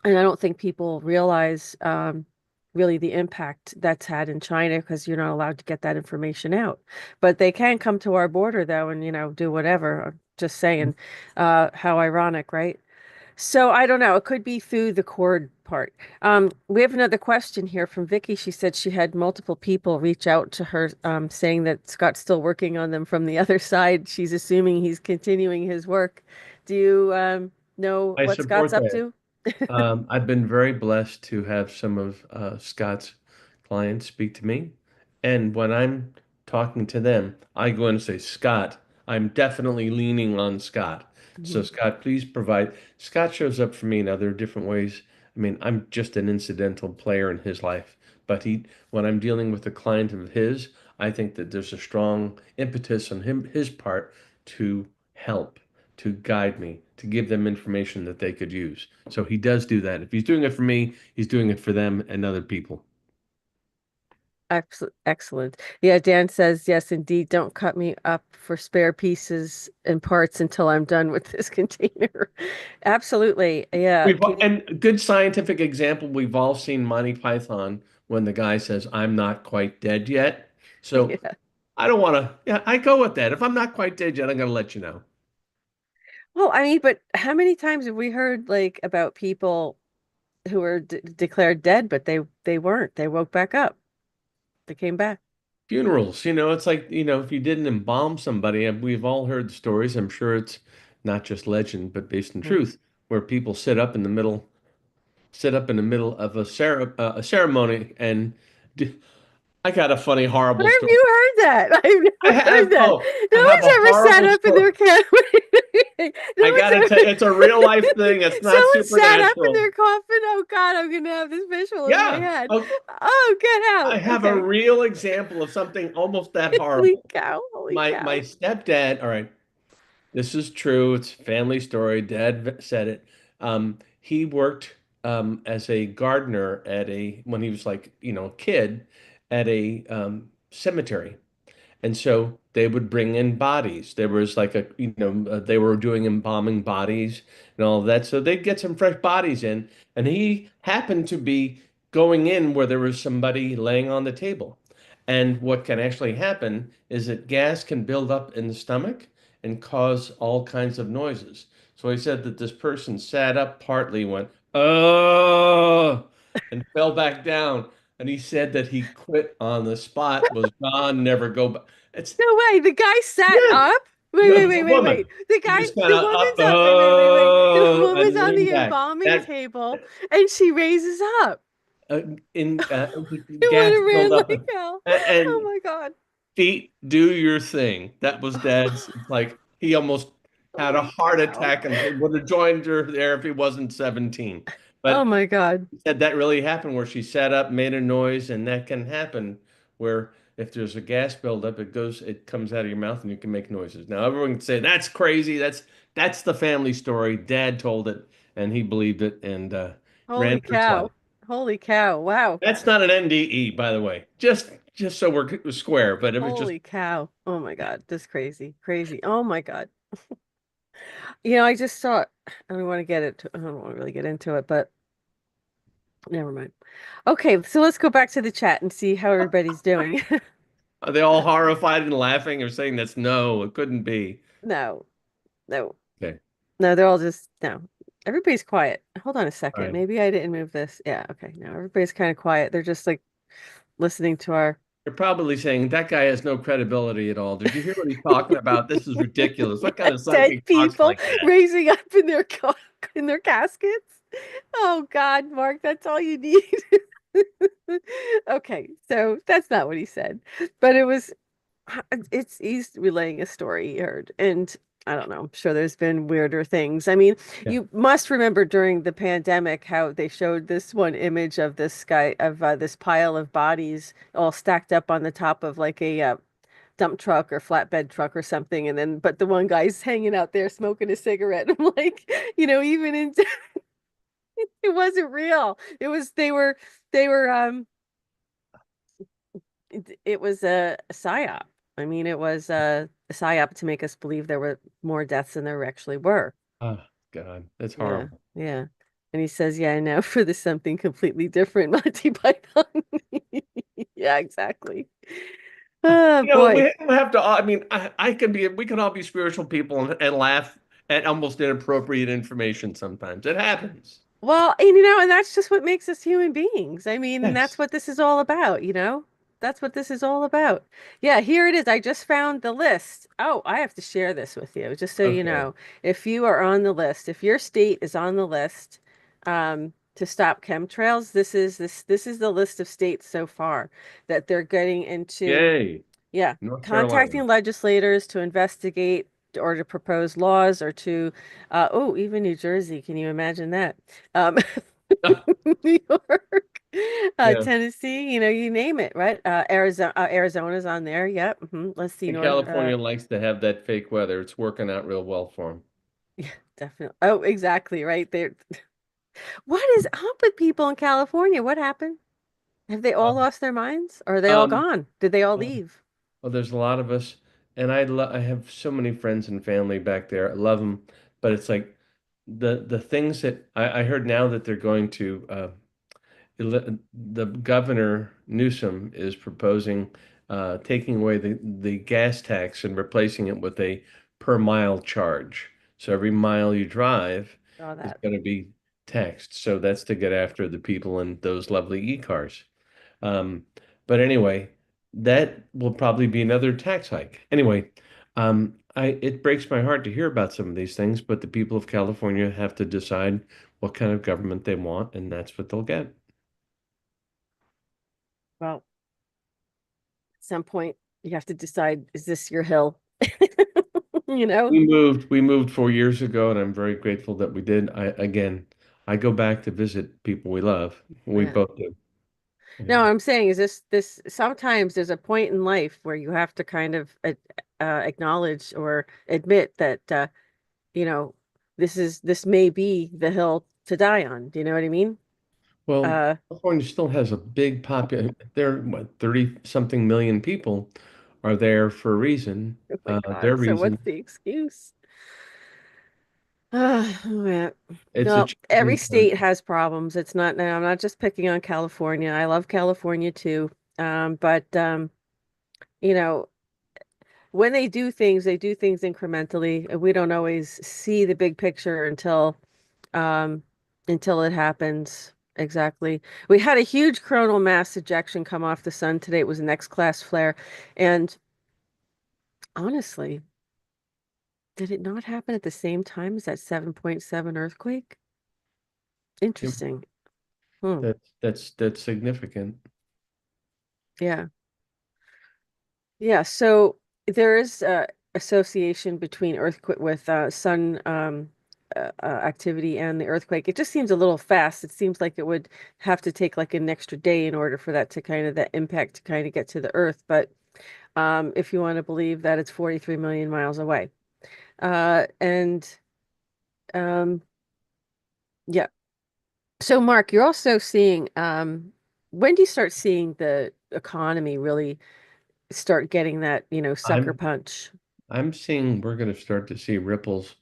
and I don't think people realize, really the impact that's had in China because you're not allowed to get that information out. But they can come to our border though and, do whatever. Just saying, how ironic, right? So I don't know. It could be through the cord part. We have another question here from Vicky. She said she had multiple people reach out to her, saying that Scott's still working on them from the other side. She's assuming he's continuing his work. Do you, know I what Scott's support up that. to? I've been very blessed to have some of Scott's clients speak to me. And when I'm talking to them, I go in and say, Scott, I'm definitely leaning on Scott. So, Mhm. Scott, please provide. Scott shows up for me in other different ways. I mean, I'm just an incidental player in his life. But when I'm dealing with a client of his, I think that there's a strong impetus on his part to help, to guide me, to give them information that they could use. So he does do that. If he's doing it for me, he's doing it for them and other people. Excellent, excellent. Yeah, Dan says, yes, indeed. Don't cut me up for spare pieces and parts until I'm done with this container. Absolutely. Yeah. We've and good scientific example, we've all seen Monty Python when the guy says, I'm not quite dead yet. So Yeah. I don't want to, yeah, I go with that. If I'm not quite dead yet, I'm going to let you know. Well, I mean, but how many times have we heard like about people who were d declared dead, but they weren't. They woke back up. They came back. Funerals, it's like, if you didn't embalm somebody, and we've all heard the stories. I'm sure it's not just legend, but based in Mhm. truth, where people sit up in the middle of a ceremony and d I got a funny, horrible Where have story. you heard that? I've never heard that. I No have one's a ever sat horrible up in story. their coffin. No I one's gotta tell you, ever. it's a real life thing. It's not Someone sat up in supernatural. their coffin. Oh God, I'm gonna have this visual in my Yeah. head. Oh, Oh, get I out. have a Okay. real example of something almost that Holy horrible. cow. Holy My cow. stepdad, all right, this is true. It's a family story. Said it. He worked as a gardener when he was like, a kid at a cemetery. And so they would bring in bodies. There was like they were doing embalming bodies and all of that. So they'd get some fresh bodies in. And he happened to be going in where there was somebody laying on the table. And what can actually happen is that gas can build up in the stomach and cause all kinds of noises. So he said that this person sat up partly, went, oh, and fell back down. And he said that he quit on the spot, was gone, never go back. It's No way. The guy sat yeah. up. Wait, No, wait, it's a wait, wait, wait. woman. The She guy, just kind the of up, woman's up. Wait, wait, wait, wait. The woman's and on leaned the back. embalming That table and she raises up. uh, in What gas a man buildup like hell. Oh and my God. feet, do your thing. That was Dad's. It's like he almost had a Holy heart cow. attack and would have joined her there if he wasn't 17. Oh But my God. he said that really happened where she sat up, made a noise, and that can happen where if there's a gas buildup, it comes out of your mouth and you can make noises. Now everyone can say that's crazy. That's the family story. Dad told it and he believed it and ran Holy for his life. cow. Holy cow. Wow. That's not an NDE, by the way. Just so we're square, but it was just Holy cow. Oh my God. This crazy. Crazy. Oh my God. I just saw, I don't want to get it, I don't want to really get into it, but never mind. Okay, so let's go back to the chat and see how everybody's doing. are they all horrified and laughing or saying that's no, it couldn't be. No, no, Okay. no, they're all just, no. Everybody's quiet. Hold on a All second. right. Maybe I didn't move this. Yeah, okay. No, everybody's kind of quiet. They're just like listening to our You're probably saying that guy has no credibility at all. Did you hear what he's talking about? This is ridiculous. What kind of dead psychic talks people like that? raising up in their in their caskets. Oh God, Mark, that's all you need. Okay, so that's not what he said, but he's relaying a story he heard, and I don't know. I'm sure there's been weirder things. I mean, Yeah. you must remember during the pandemic how they showed this one image of this guy, of this pile of bodies all stacked up on the top of like a dump truck or flatbed truck or something. And then, but the one guy's hanging out there smoking a cigarette. I'm like, even in, it wasn't real. They were, it was a psyop. I mean, it was a psyop to make us believe there were more deaths than there actually were. Oh, God, that's Yeah, horrible. yeah. And he says, yeah, now for the something completely different, Monty Python. Yeah, exactly. Oh We boy. don't have to. I mean, I can be. We can all be spiritual people and laugh at almost inappropriate information sometimes. It happens. Well, and that's just what makes us human beings. I mean, and that's Yes. what this is all about. That's what this is all about. Yeah, here it is. I just found the list. Oh, I have to share this with you, just so you Okay. know. If you are on the list, if your state is on the list, to stop chemtrails, this is the list of states so far that they're getting into, Yay. yeah, North Carolina. contacting legislators to investigate or to propose laws or to, oh, even New Jersey. Can you imagine that? Um, New York, Yeah. Tennessee, you name it, right? Arizona's on there. Yep. Let's see, And North, California likes to have that fake weather. It's working out real well for them. yeah, definitely. Oh, exactly, right there. What is up with people in California? What happened? Have they all lost their minds? Or are they all Um, gone? Did they all well, leave? there's a lot of us, and I have so many friends and family back there. I love them, but it's like the things that I heard now that they're going to the governor Newsom is proposing taking away the gas tax and replacing it with a per mile charge. So every mile you drive Saw is that. going to be taxed. So that's to get after the people in those lovely e-cars. Um, but anyway, that will probably be another tax hike. Anyway, it breaks my heart to hear about some of these things, but the people of California have to decide what kind of government they want, and that's what they'll get. Well, at some point you have to decide, is this your hill? You know? We moved 4 years ago, and I'm very grateful that we did. I go back to visit people we love. We Yeah. both do. No, And I'm saying is this sometimes there's a point in life where you have to kind of acknowledge or admit that you know, this may be the hill to die on. Do you know what I mean? well, Uh, California still has a big population. There, what, 30 something million people are there for a reason. oh my Their God. So reason, what's the excuse? Oh man. it's a Well, every changing state time. has problems. It's not now, I'm not just picking on California. I love California too. But you know, when they do things incrementally, and we don't always see the big picture um until it happens. Exactly. We had a huge coronal mass ejection come off the sun today. It was an X-class flare. And honestly, did it not happen at the same time as that 7.7 earthquake? Interesting. Hmm. That's significant. Yeah. Yeah. So there is association between earthquake with sun activity and the earthquake. It just seems a little fast. It seems like it would have to take like an extra day in order for that to kind of that impact to kind of get to the earth. But if you want to believe that it's 43 million miles away. And um, yeah. So Mark, you're also seeing when do you start seeing the economy really start getting that, sucker I'm punch? I'm seeing we're going to start to see ripples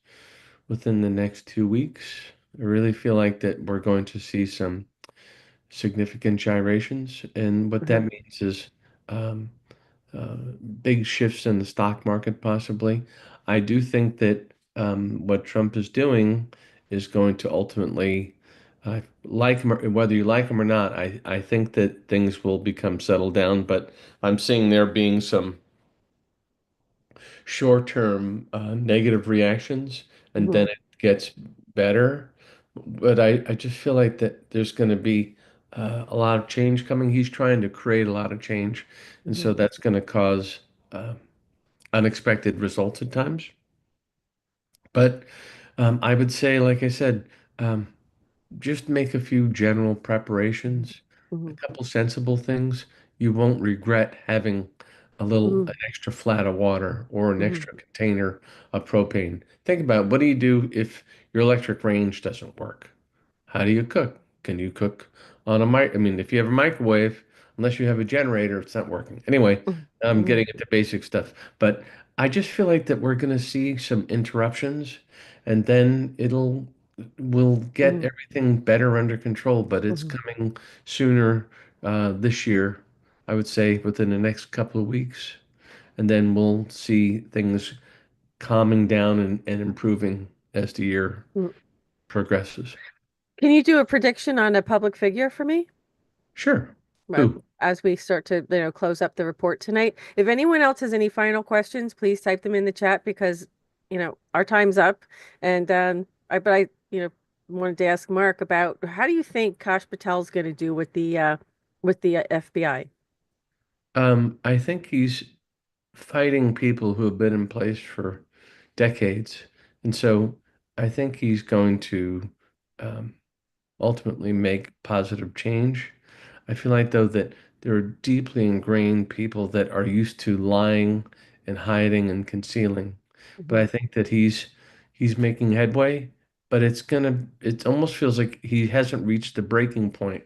within the next 2 weeks. I really feel like that we're going to see some significant gyrations, and what that Mhm. means is um, uh, big shifts in the stock market, possibly. I do think that what Trump is doing is going to ultimately, like him, whether you like him or not, I think that things will become settled down. But I'm seeing there being some short-term negative reactions, and Mhm. then it gets better. But I just feel like that there's going to be a lot of change coming. He's trying to create a lot of change, and so Mhm. that's going to cause uh, unexpected results at times. But I would say, like I said, um, just make a few general preparations, a Mhm. couple sensible things. You won't regret having an Mhm. extra flat of water or an Mhm. extra container of propane. Think about what do you do if your electric range doesn't work? How do you cook? Can you cook on a mic? I mean, if you have a microwave, unless you have a generator, it's not working. Anyway, Mhm. I'm Mhm. getting into basic stuff, but I just feel like that we're going to see some interruptions, and then we'll get Mhm. everything better under control. But it's Mhm. coming sooner this year, I would say, within the next couple of weeks, and then we'll see things calming down and improving as the year Mhm. progresses. Can you do a prediction on a public figure for me? Sure. uh, Who? as we start to, close up the report tonight. If anyone else has any final questions, please type them in the chat because, our time's up. And but I, wanted to ask Mark about how do you think Kash Patel's going to do with the FBI? I think he's fighting people who have been in place for decades. And so I think he's going to um, ultimately make positive change. I feel like, though, that there are deeply ingrained people that are used to lying and hiding and concealing. But Hmm. I think that he's making headway, but it almost feels like he hasn't reached the breaking point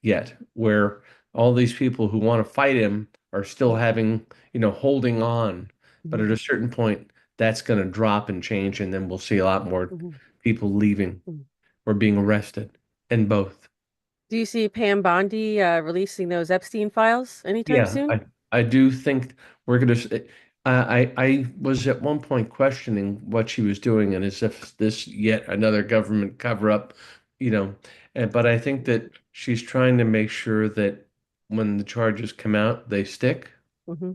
yet, where all these people who want to fight him are still holding on. But Hmm. at a certain point, that's going to drop and change, and then we'll see a lot more Hmm. people leaving Hmm. or being arrested, and both. Do you see Pam Bondi releasing those Epstein files anytime Yeah, soon? I do think we're going to. I was at one point questioning what she was doing and as if this yet another government cover up, you know. But I think that she's trying to make sure that when the charges come out, they stick. Hmm.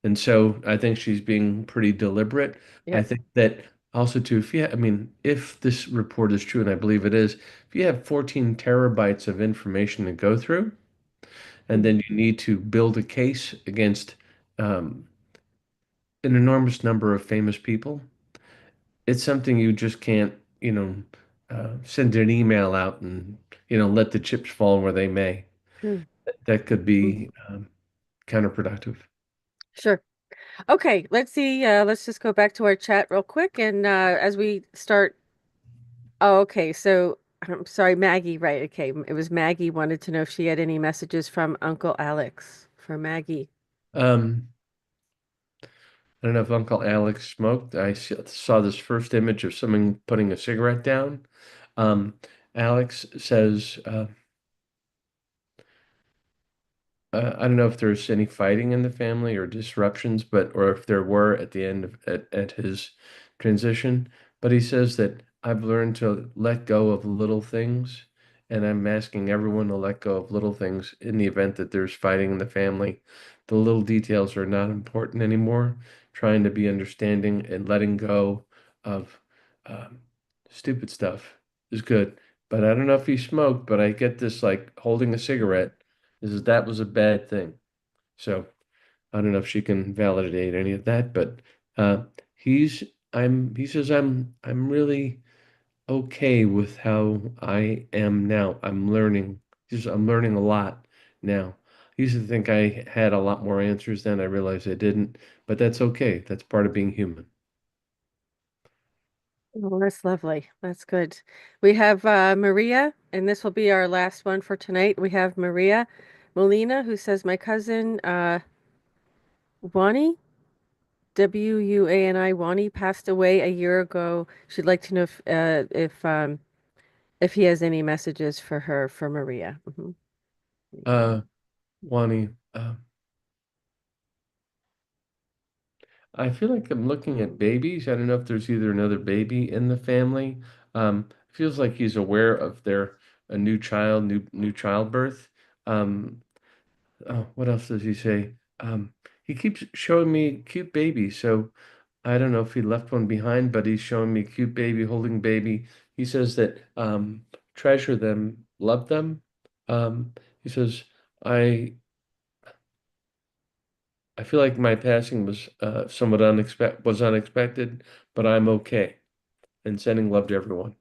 And so I think she's being pretty deliberate. I Yep. think that also too, I mean, if this report is true, and I believe it is, if you have 14 terabytes of information to go through, and Mm-hmm. then you need to build a case against um, an enormous number of famous people, it's something you just can't, send an email out and, let the chips fall where they may. Mm-hmm. That could be counterproductive. Sure. Okay, let's see. Let's just go back to our chat real quick. And as we start, oh, okay. So I'm sorry, Maggie, right? Okay. It was Maggie wanted to know if she had any messages from Uncle Alex for Maggie. Um, I don't know if Uncle Alex smoked. Saw this first image of someone putting a cigarette down. Um, Alex says, I don't know if there's any fighting in the family or disruptions, or if there were at the end at his transition. But he says that I've learned to let go of little things, and I'm asking everyone to let go of little things in the event that there's fighting in the family. The little details are not important anymore. Trying to be understanding and letting go of um, stupid stuff is good. But I don't know if he smoked, but I get this like holding a cigarette that was a bad thing. So I don't know if she can validate any of that, but uh, he's he says I'm really okay with how I am now. I'm learning. I'm learning a lot now. I used to think I had a lot more answers than I realized I didn't, but that's okay. That's part of being human. Oh, that's lovely. That's good. We have Maria, and this will be our last one for tonight. We have Maria Molina, who says, my cousin Wani, Wani Wani, passed away a year ago. She'd like to know if he has any messages for her, for Maria. Uh, Wani, I feel like I'm looking at babies. I don't know if there's either another baby in the family. Feels like he's aware of a new child, new childbirth. Um, oh, what else does he say? He keeps showing me cute babies, so I don't know if he left one behind, but he's showing me cute baby holding baby. He says that treasure them, love them. He says I I feel like my passing was somewhat unexpected, but I'm okay. and sending love to everyone.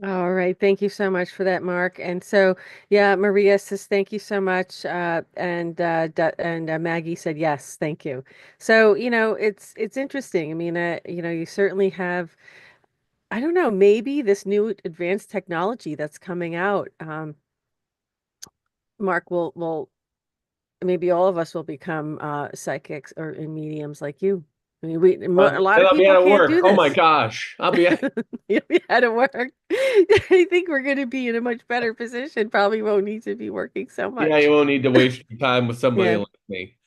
All right. Thank you so much for that, Mark. And so, yeah, Maria says thank you so much. And Maggie said yes, thank you. So, it's interesting. I mean, you certainly have, I don't know, maybe this new advanced technology that's coming out, Mark will maybe all of us will become psychics or mediums like you. I mean, a lot Then of I'll be people out of can't work. do Oh my this. gosh. I'll be You'll be out of work. I think we're going to be in a much better position. Probably won't need to be working so Yeah, you much. won't need to waste your time with somebody Yeah. like me.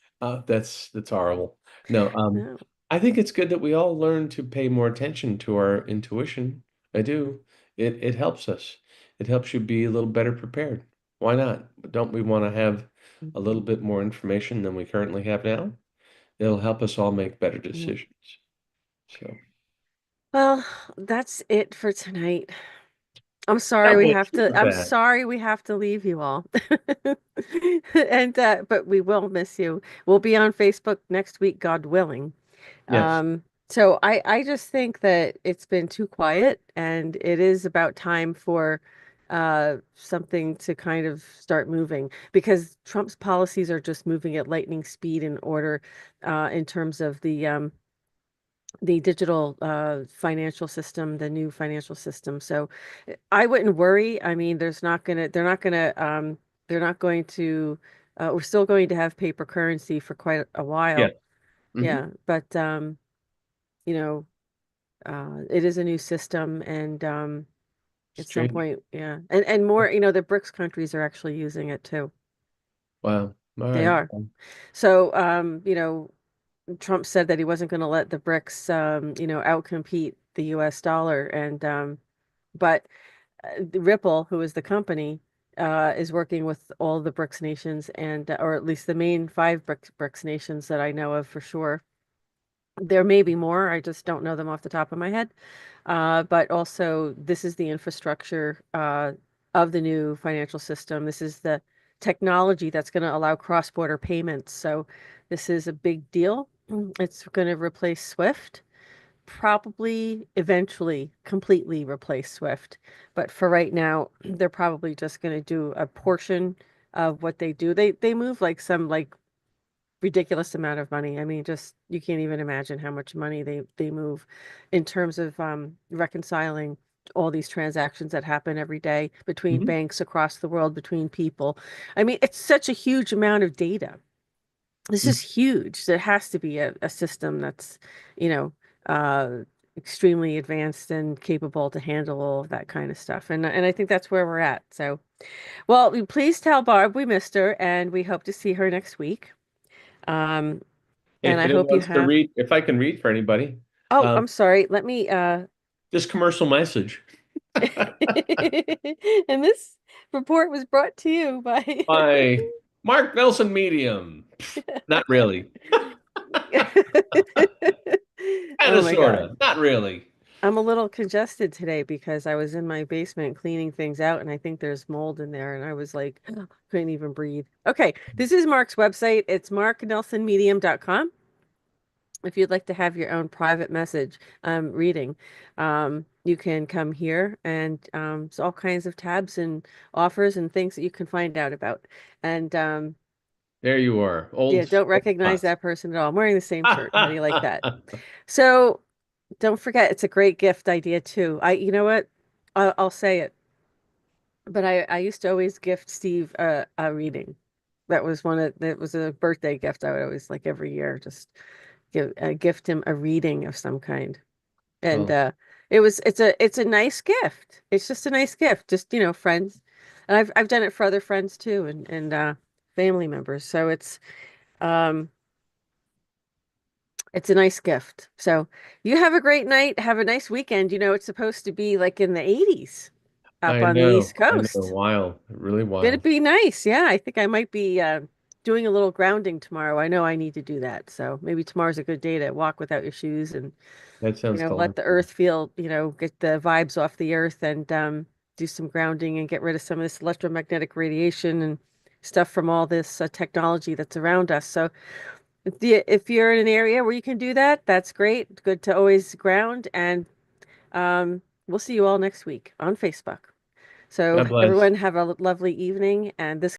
That's horrible. No, No. I think it's good that we all learn to pay more attention to our intuition. I do. It helps us. It helps you be a little better prepared. Why not? Don't we want to have a little bit more information than we currently have now? It'll help us all make better Yeah. decisions. So Well, that's it for tonight. that was super I'm fast. sorry we have to leave you all. And but we will miss you. We'll be on Facebook next week, God willing. Yes. So I just think that it's been too quiet and it is about time for something to kind of start moving because Trump's policies are just moving at lightning speed in order in terms of the digital financial system, the new financial system. So I wouldn't worry. I mean, they're not going to, we're still going to have paper currency for quite a Yeah. while. Hmm. Yeah. But, you know, it is a new system and at some Strange. point, yeah. And more, the BRICS countries are actually using it too. Wow. All They right. are. So, Trump said that he wasn't going to let the BRICS, outcompete the US dollar. And, but Ripple, who is the company, is working with all the BRICS nations and, or at least the main five BRICS nations that I know of for sure. There may be more. I just don't know them off the top of my head. But also, this is the infrastructure of the new financial system. This is the technology that's going to allow cross-border payments. So this is a big deal. It's going to replace SWIFT, probably eventually completely replace SWIFT. But for right now, they're probably just going to do a portion of what they do. They move like some like ridiculous amount of money. I mean, just you can't even imagine how much money they move in terms of reconciling all these transactions that happen every day between Hmm. banks across the world, between people. I mean, it's such a huge amount of data. This is huge. There has to be a system that's, you know, uh, extremely advanced and capable to handle all of that kind of stuff. And I think that's where we're at. So, well, please tell Barb we missed her and we hope to see her next week. Um, and If I anyone hope you wants to have. read, if I can read for anybody, Oh, um, I'm sorry. Let me this commercial message and this report was brought to you by by Mark Nelson Medium. Not really. Kind Oh of, my sort God. of. Not really. I'm a little congested today because I was in my basement cleaning things out and I think there's mold in there and I was like couldn't even breathe. Okay, this is Mark's website. It's marknelsonmedium.com. If you'd like to have your own private message reading, you can come here and there's all kinds of tabs and offers and things that you can find out about. And There you are. yeah, don't Old recognize spots. that person at all. I'm wearing the same shirt. How do you like that? So don't forget, it's a great gift idea too. You know what? I'll say it, but I used to always gift Steve a reading. That was a birthday gift I would always like every year, just gift him a reading of some kind. And Well, it's a nice gift. It's just a nice gift. Just, friends. And I've done it for other friends too and family members. So um it's a nice gift. So you have a great night. Have a nice weekend. It's supposed to be like in the 80s up I on the East know. I know. Coast. Wild. Really Gonna wild. be nice. Yeah, I think I might be doing a little grounding tomorrow. I know I need to do that. So maybe tomorrow's a good day to walk without your shoes and That sounds let the delightful. earth feel, get the vibes off the earth and do some grounding and get rid of some of this electromagnetic radiation and stuff from all this technology that's around us. So If you're in an area where you can do that, that's great. Good to always ground. And we'll see you all next week on Facebook. So God bless. everyone have a lovely evening. And this